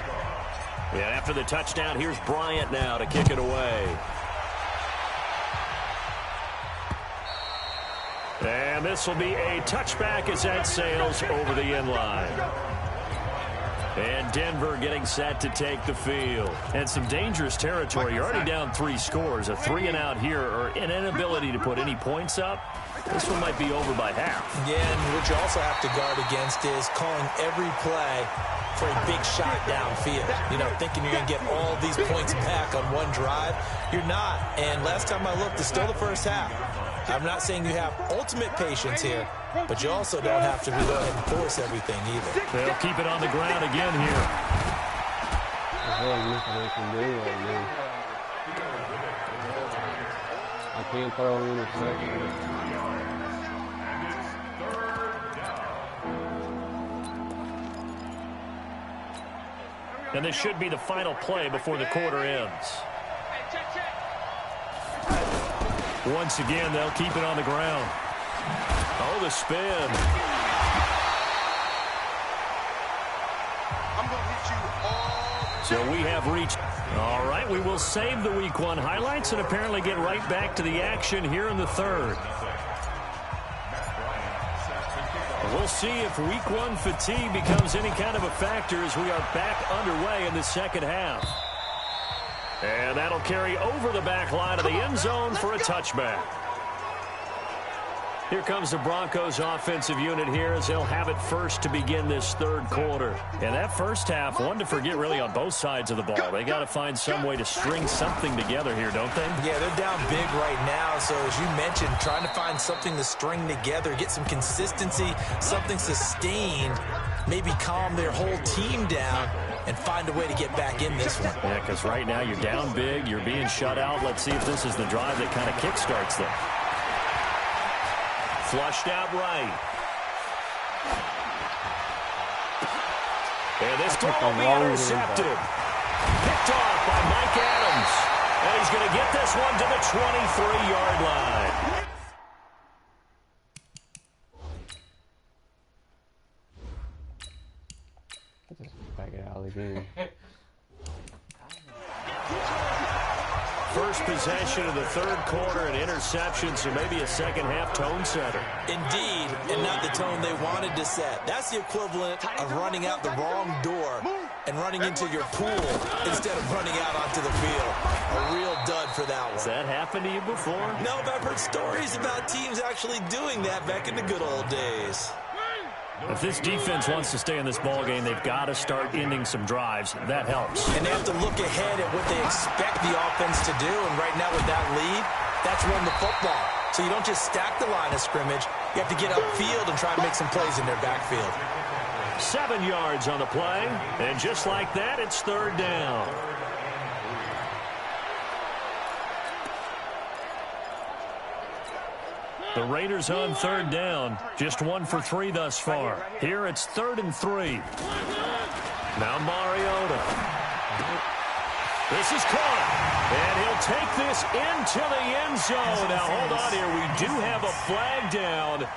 Yeah, after the touchdown, here's Bryant now to kick it away. And this will be a touchback as that sails over the end line. And Denver getting set to take the field. And some dangerous territory. You're already down 3 scores. A 3-and-out here, or an inability to put any points up. This one might be over by half. Yeah, and what you also have to guard against is calling every play for a big shot downfield. You know, thinking you're going to get all these points back on one drive. You're not. And last time I looked, it's still the first half. I'm not saying you have ultimate patience here, but you also don't have to go ahead and force everything either. They'll keep it on the ground again here. I can't throw an interception. And this should be the final play before the quarter ends. Once again, they'll keep it on the ground. Oh, the spin. So we have reached. All right, we will save the Week 1 highlights and apparently get right back to the action here in the 3rd. We'll see if week one fatigue becomes any kind of a factor as we are back underway in the second half. And that'll carry over the back line of the end zone for a touchback. Here comes the Broncos offensive unit here as they'll have it first to begin this third quarter. And that first half, one to forget really on both sides of the ball. They got to find some way to string something together here, don't they? Yeah, they're down big right now. So as you mentioned, trying to find something to string together, get some consistency, something sustained, maybe calm their whole team down and find a way to get back in this one. Yeah, because right now you're down big, you're being shut out. Let's see if this is the drive that kind of kickstarts them. Flushed out right. And this throw will be intercepted. Picked off by Mike Adams. And he's going to get this one to the 23-yard line. Just back it out of the game. First possession of the third quarter, an interception, so maybe a second-half tone setter. Indeed, and not the tone they wanted to set. That's the equivalent of running out the wrong door and running into your pool instead of running out onto the field. A real dud for that one. Has that happened to you before? No, but I've heard stories about teams actually doing that back in the good old days. If this defense wants to stay in this ball game, they've got to start ending some drives. That helps. And they have to look ahead at what they expect the offense to do. And right now with that lead, that's run the football. So you don't just stack the line of scrimmage. You have to get upfield and try to make some plays in their backfield. 7 yards on the play. And just like that, it's third down. The Raiders on third down. Just 1 for 3 thus far. Here it's 3rd and 3. Now Mariota. This is caught. And he'll take this into the end zone. Now hold on here. We do have a flag down.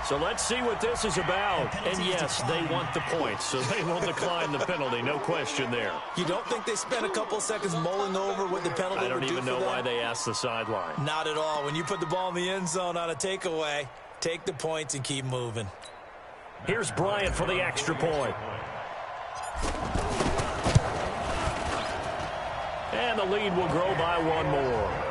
So let's see what this is about. And yes, they want the points, so they will decline the penalty. No question there. You don't think they spent a couple seconds mulling over what the penalty would do for them? I don't even know why they asked the sideline. Not at all. When you put the ball in the end zone on a takeaway, take the points and keep moving. Here's Bryant for the extra point. And the lead will grow by 1 more.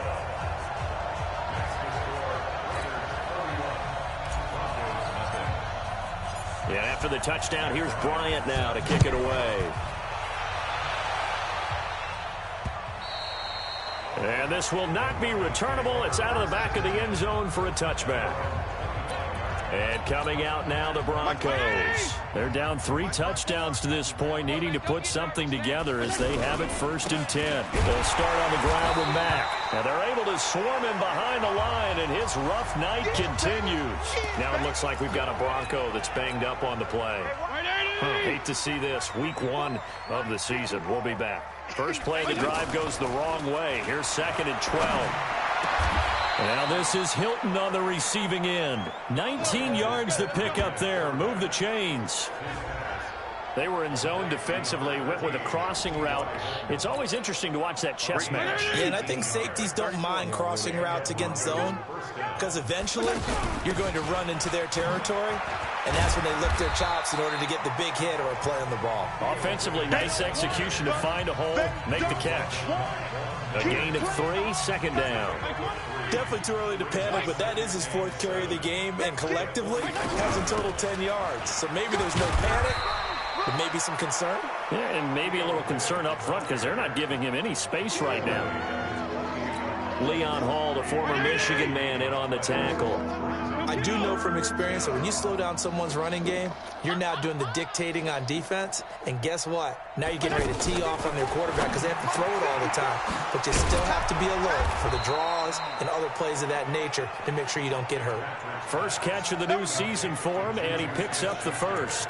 And after the touchdown, here's Bryant now to kick it away. And this will not be returnable. It's out of the back of the end zone for a touchback. And coming out now, the Broncos. They're down 3 touchdowns to this point, needing to put something together as they have it 1st and 10. They'll start on the ground with Mack. Now they're able to swarm him behind the line, and his rough night continues. Now it looks like we've got a Bronco that's banged up on the play. Hate to see this. Week 1 of the season. We'll be back. First play of the drive goes the wrong way. Here's 2nd and 12. Now this is Hilton on the receiving end. 19 yards to pick up there. Move the chains. They were in zone defensively, went with a crossing route. It's always interesting to watch that chess match. Yeah, and I think safeties don't mind crossing routes against zone because eventually you're going to run into their territory, and that's when they lift their chops in order to get the big hit or a play on the ball. Offensively, nice execution to find a hole, make the catch. A gain of 3, 2nd down. Definitely too early to panic, but that is his 4th carry of the game, and collectively has in total 10 yards. So maybe there's no panic, but maybe some concern. Yeah, and maybe a little concern up front because they're not giving him any space right now. Leon Hall, the former Michigan man, in on the tackle. I do know from experience that when you slow down someone's running game, you're now doing the dictating on defense. And guess what? Now you're getting ready to tee off on their quarterback because they have to throw it all the time. But you still have to be alert for the draws and other plays of that nature to make sure you don't get hurt. First catch of the new season for him, and he picks up the first.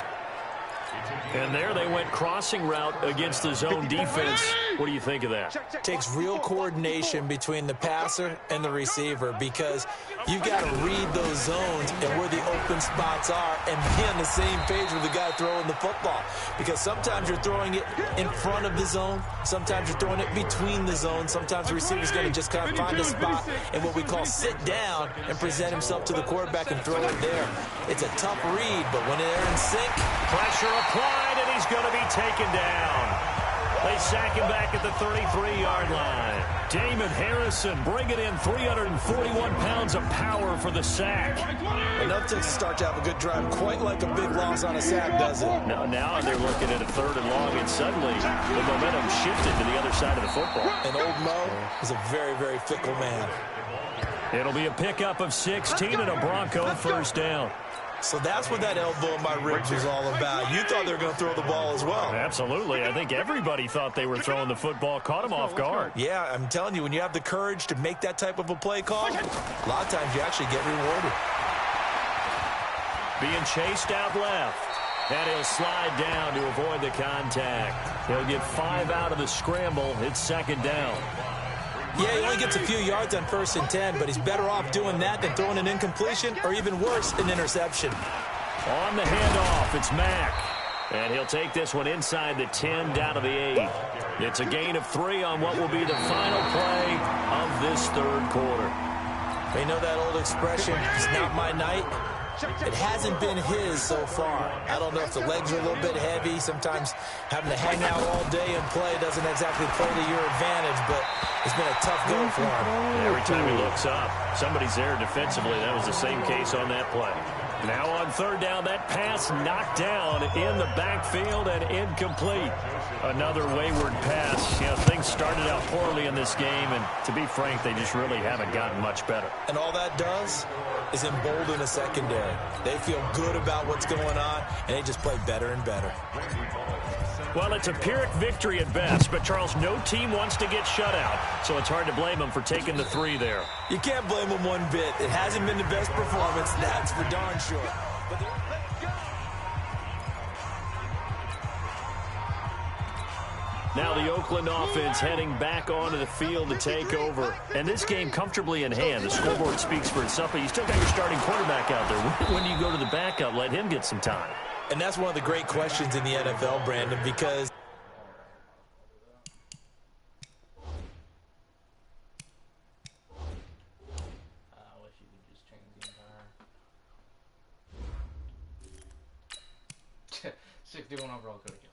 And there they went crossing route against the zone defense. What do you think of that? Takes real coordination between the passer and the receiver because you've got to read those zones and where the open spots are and be on the same page with the guy throwing the football. Because sometimes you're throwing it in front of the zone. Sometimes you're throwing it between the zones. Sometimes the receiver's going to just kind of find a spot and what we call sit down and present himself to the quarterback and throw it there. It's a tough read, but when they're in sync, pressure applied, and he's going to be taken down. They sack him back at the 33-yard line. Damon Harrison bringing in 341 pounds of power for the sack. Enough to start to have a good drive, quite like a big loss on a sack, does it? Now they're looking at a 3rd and long, and suddenly the momentum shifted to the other side of the football. And old Mo is a very, very fickle man. It'll be a pickup of 16 and a Bronco first down. So that's what that elbow in my ribs was all about. You thought they were going to throw the ball as well. Absolutely. I think everybody thought they were throwing the football, caught him off guard. Yeah, I'm telling you, when you have the courage to make that type of a play call, a lot of times you actually get rewarded. Being chased out left. And he'll slide down to avoid the contact. He'll get 5 out of the scramble. It's 2nd down. Yeah, he only gets a few yards on 1st and 10, but he's better off doing that than throwing an incompletion or even worse, an interception. On the handoff, it's Mack. And he'll take this one inside the 10 down to the 8. It's a gain of 3 on what will be the final play of this 3rd quarter. You know that old expression, it's not my night? It hasn't been his so far. I don't know if the legs are a little bit heavy. Sometimes having to hang out all day and play doesn't exactly play to your advantage, but it's been a tough go for him. Every time he looks up, somebody's there defensively. That was the same case on that play. Now on 3rd down, that pass knocked down in the backfield and incomplete. Another wayward pass. You know, things started out poorly in this game, and to be frank, they just really haven't gotten much better. And all that does is embolden a secondary. They feel good about what's going on, and they just play better and better. Well, it's a Pyrrhic victory at best, but Charles, no team wants to get shut out, so it's hard to blame them for taking the 3 there. You can't blame them one bit. It hasn't been the best performance, that's for darn sure. Now the Oakland offense heading back onto the field to take over. And this game comfortably in hand. The scoreboard speaks for itself, but you still got your starting quarterback out there. When do you go to the backup? Let him get some time. And that's one of the great questions in the NFL, Brandon, because I wish you could just change the entire 61 overall Cody Kelsey.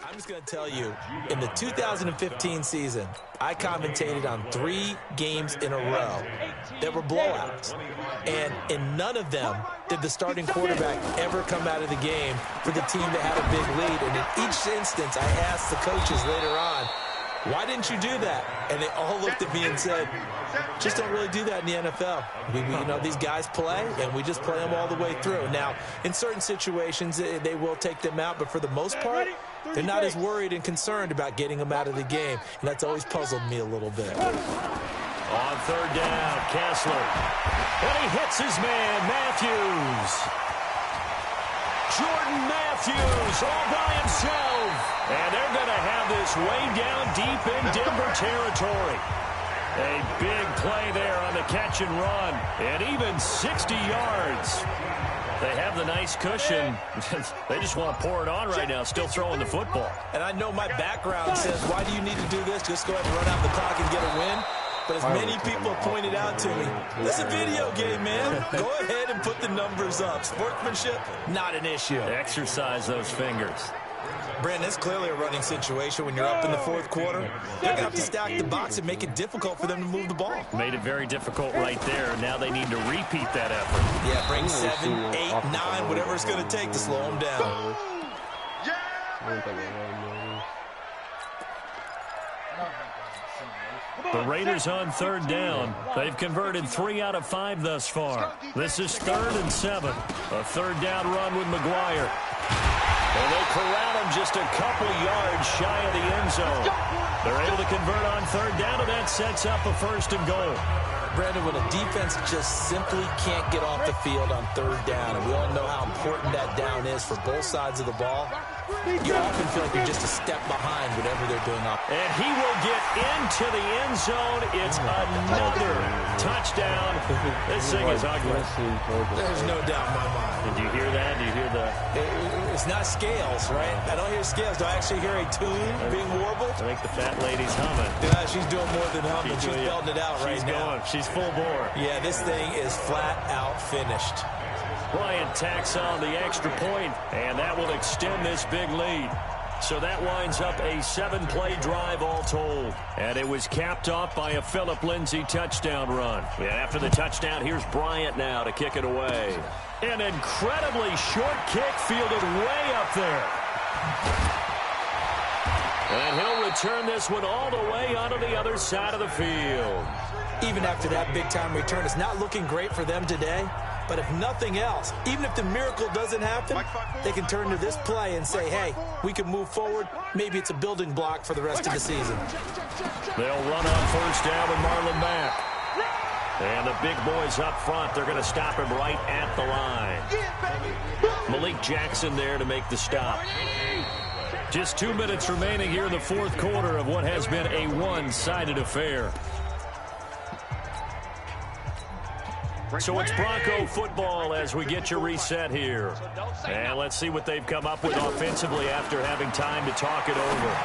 I'm just going to tell you, in the 2015 season, I commentated on 3 games in a row that were blowouts. And in none of them did the starting quarterback ever come out of the game for the team that had a big lead. And in each instance, I asked the coaches later on, why didn't you do that? And they all looked at me and said, just don't really do that in the NFL. You know, these guys play, and we just play them all the way through. Now, in certain situations, they will take them out, but for the most part, they're not as worried and concerned about getting them out of the game, and that's always puzzled me a little bit. On 3rd down, Kessler. And he hits his man, Matthews. Jordan Matthews all by himself. And they're going to have this way down deep in Denver territory. A big play there on the catch and run. And even 60 yards. They have the nice cushion. They just want to pour it on right now, still throwing the football. And I know my background says, why do you need to do this? Just go ahead and run out the clock and get a win. But as many people have pointed out to me, this is a video game, man. Go ahead and put the numbers up. Sportsmanship, not an issue. Exercise those fingers. Brandon, it's clearly a running situation when you're up in the 4th quarter. They're going to have to stack the box and make it difficult for them to move the ball. Made it very difficult right there. Now they need to repeat that effort. Yeah, bring 7, 8, 9, whatever it's going to take to slow them down. The Raiders on third down. They've converted 3 out of 5 thus far. This is 3rd and 7. A third down run with McGuire. And they corral him just a couple yards shy of the end zone. They're able to convert on third down, and that sets up a 1st and goal. Brandon, when a defense just simply can't get off the field on third down, and we all know how important that down is for both sides of the ball, you often feel like you're just a step behind whatever they're doing up. And he will get into the end zone. It's another touchdown. This thing is ugly. There's no doubt in my mind. Did you hear that? Do you hear the... It's not scales, right? I don't hear scales. Do I actually hear a tune being warbled? I think the fat lady's humming. Yeah, she's doing more than humming. She's belting it out right now. She's full bore. Yeah, this thing is flat out finished. Bryant tacks on the extra point, and that will extend this big lead. So that winds up a 7-play drive all told. And it was capped off by a Phillip Lindsay touchdown run. And after the touchdown, here's Bryant now to kick it away. An incredibly short kick fielded way up there. And he'll return this one all the way onto the other side of the field. Even after that big-time return, it's not looking great for them today. But if nothing else, even if the miracle doesn't happen, they can turn to this play and say, hey, we can move forward. Maybe it's a building block for the rest of the season. They'll run on first down with Marlon Mack. And the big boys up front, they're going to stop him right at the line. Malik Jackson there to make the stop. Just 2 minutes remaining here in the fourth quarter of what has been a one-sided affair. So it's Bronco football as we get you reset here. And let's see what they've come up with offensively after having time to talk it over.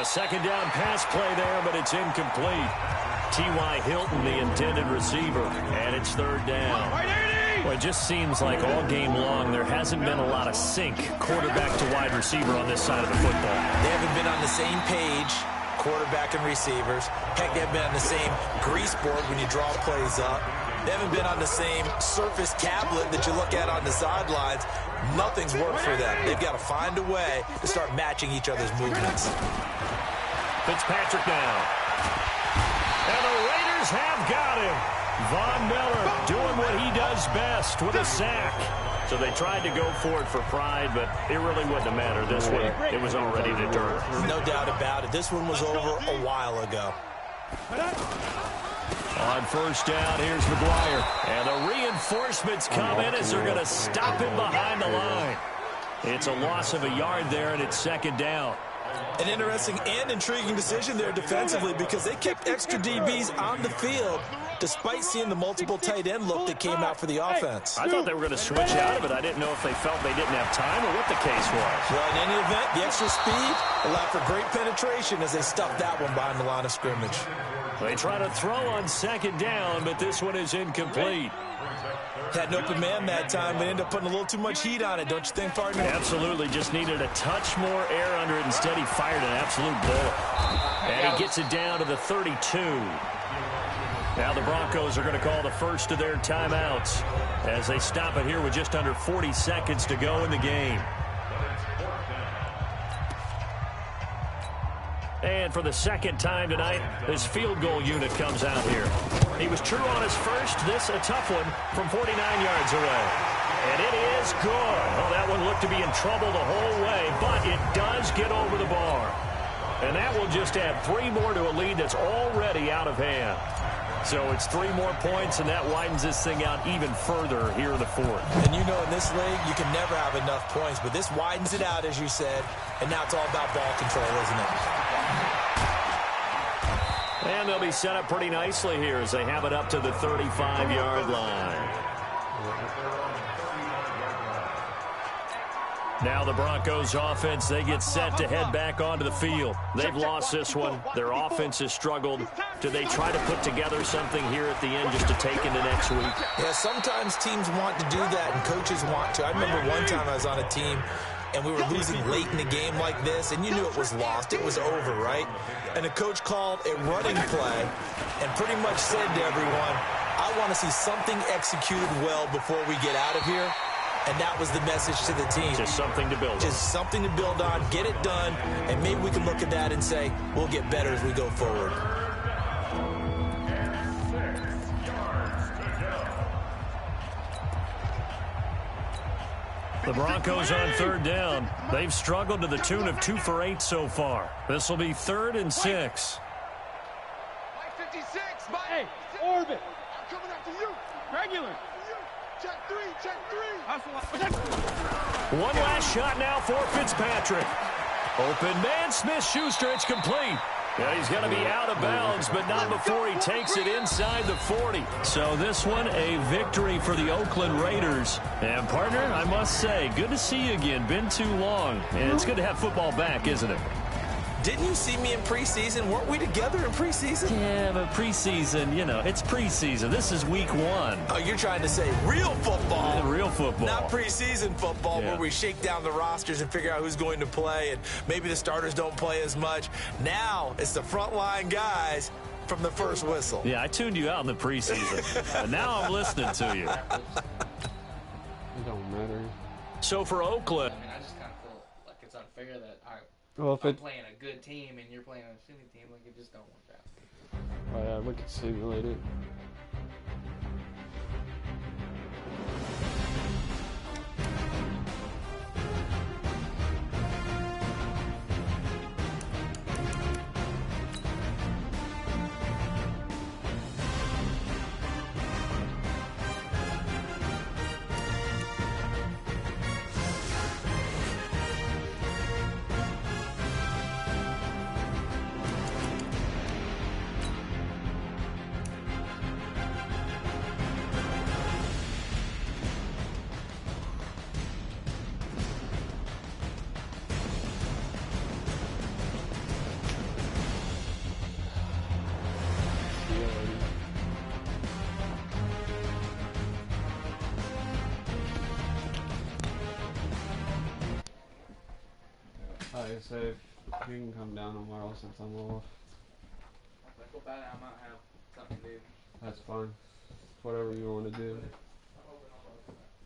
A second down pass play there, but it's incomplete. T.Y. Hilton, the intended receiver, and it's third down. Well, it just seems like all game long there hasn't been a lot of sync quarterback to wide receiver on this side of the football. They haven't been on the same page, quarterback and receivers. Heck, they haven't been on the same grease board when you draw plays up. They haven't been on the same surface tablet that you look at on the sidelines. Nothing's worked for them. They've got to find a way to start matching each other's movements. Fitzpatrick now. And the Raiders have got him. Von Miller doing what he does best with a sack. So they tried to go for it for pride, but it really wouldn't have mattered. This one, it was already determined. No doubt about it. This one was over a while ago. On first down, here's McGuire. And the reinforcements come in as they're going to stop him behind the line. It's a loss of a yard there, and it's second down. An interesting and intriguing decision there defensively because they kept extra DBs on the field despite seeing the multiple tight end look that came out for the offense. I thought they were going to switch out of it. I didn't know if they felt they didn't have time or what the case was. Well, in any event, the extra speed allowed for great penetration as they stuffed that one behind the line of scrimmage. They try to throw on second down, but this one is incomplete. Had an open man that time, but ended up putting a little too much heat on it, don't you think, partner? Absolutely. Just needed a touch more air under it. Instead, he fired an absolute bullet. And he gets it down to the 32. Now the Broncos are going to call the first of their timeouts as they stop it here with just under 40 seconds to go in the game. And for the second time tonight, this field goal unit comes out here. He was true on his first. This a tough one from 49 yards away. And it is good. Oh, that one looked to be in trouble the whole way, but it does get over the bar. And that will just add 3 more to a lead that's already out of hand. So it's 3 more points, and that widens this thing out even further here in the fourth. And you know in this league, you can never have enough points, but this widens it out, as you said, and now it's all about ball control, isn't it? And they'll be set up pretty nicely here as they have it up to the 35-yard line. Now the Broncos offense, they get set to head back onto the field. They've lost this one. Their offense has struggled. Do they try to put together something here at the end just to take into next week? Yeah, sometimes teams want to do that and coaches want to. I remember one time I was on a team and we were losing late in the game like this, and you knew it was lost. It was over, right? And the coach called a running play and pretty much said to everyone, I want to see something executed well before we get out of here. and that was the message to the team. Just something to build on. Just something to build on, get it done, and maybe we can look at that and say, we'll get better as we go forward. The Broncos on third down. They've struggled to the tune of 2 for 8 so far. This will be 3rd and 6. Mike 56, Mike. Hey, orbit. I'm coming after you. Regular. Check three. One last shot now for Fitzpatrick. Open man, Smith-Schuster, it's complete. Yeah, he's going to be out of bounds, but not before he takes it inside the 40. So this one, a victory for the Oakland Raiders. And, partner, I must say, good to see you again. Been too long. And it's good to have football back, isn't it? Didn't you see me in preseason? Weren't we together in preseason? Yeah, but preseason, you know, it's preseason. This is week 1. Oh, you're trying to say real football. Yeah, real football. Not preseason football, Yeah. where we shake down the rosters and figure out who's going to play, and maybe the starters don't play as much. Now it's the frontline guys from the first whistle. Yeah, I tuned you out in the preseason. And now I'm listening to you. It don't matter. So for Oakland, I mean, I just kind of feel like it's unfair that Well, if I'm it, playing a good team and you're playing a shitty team. Like, it just don't work out. we could simulate it. Alright, so if you can come down tomorrow since I'm off, If I feel bad, I might have something to do. that's fine. Whatever you want to do.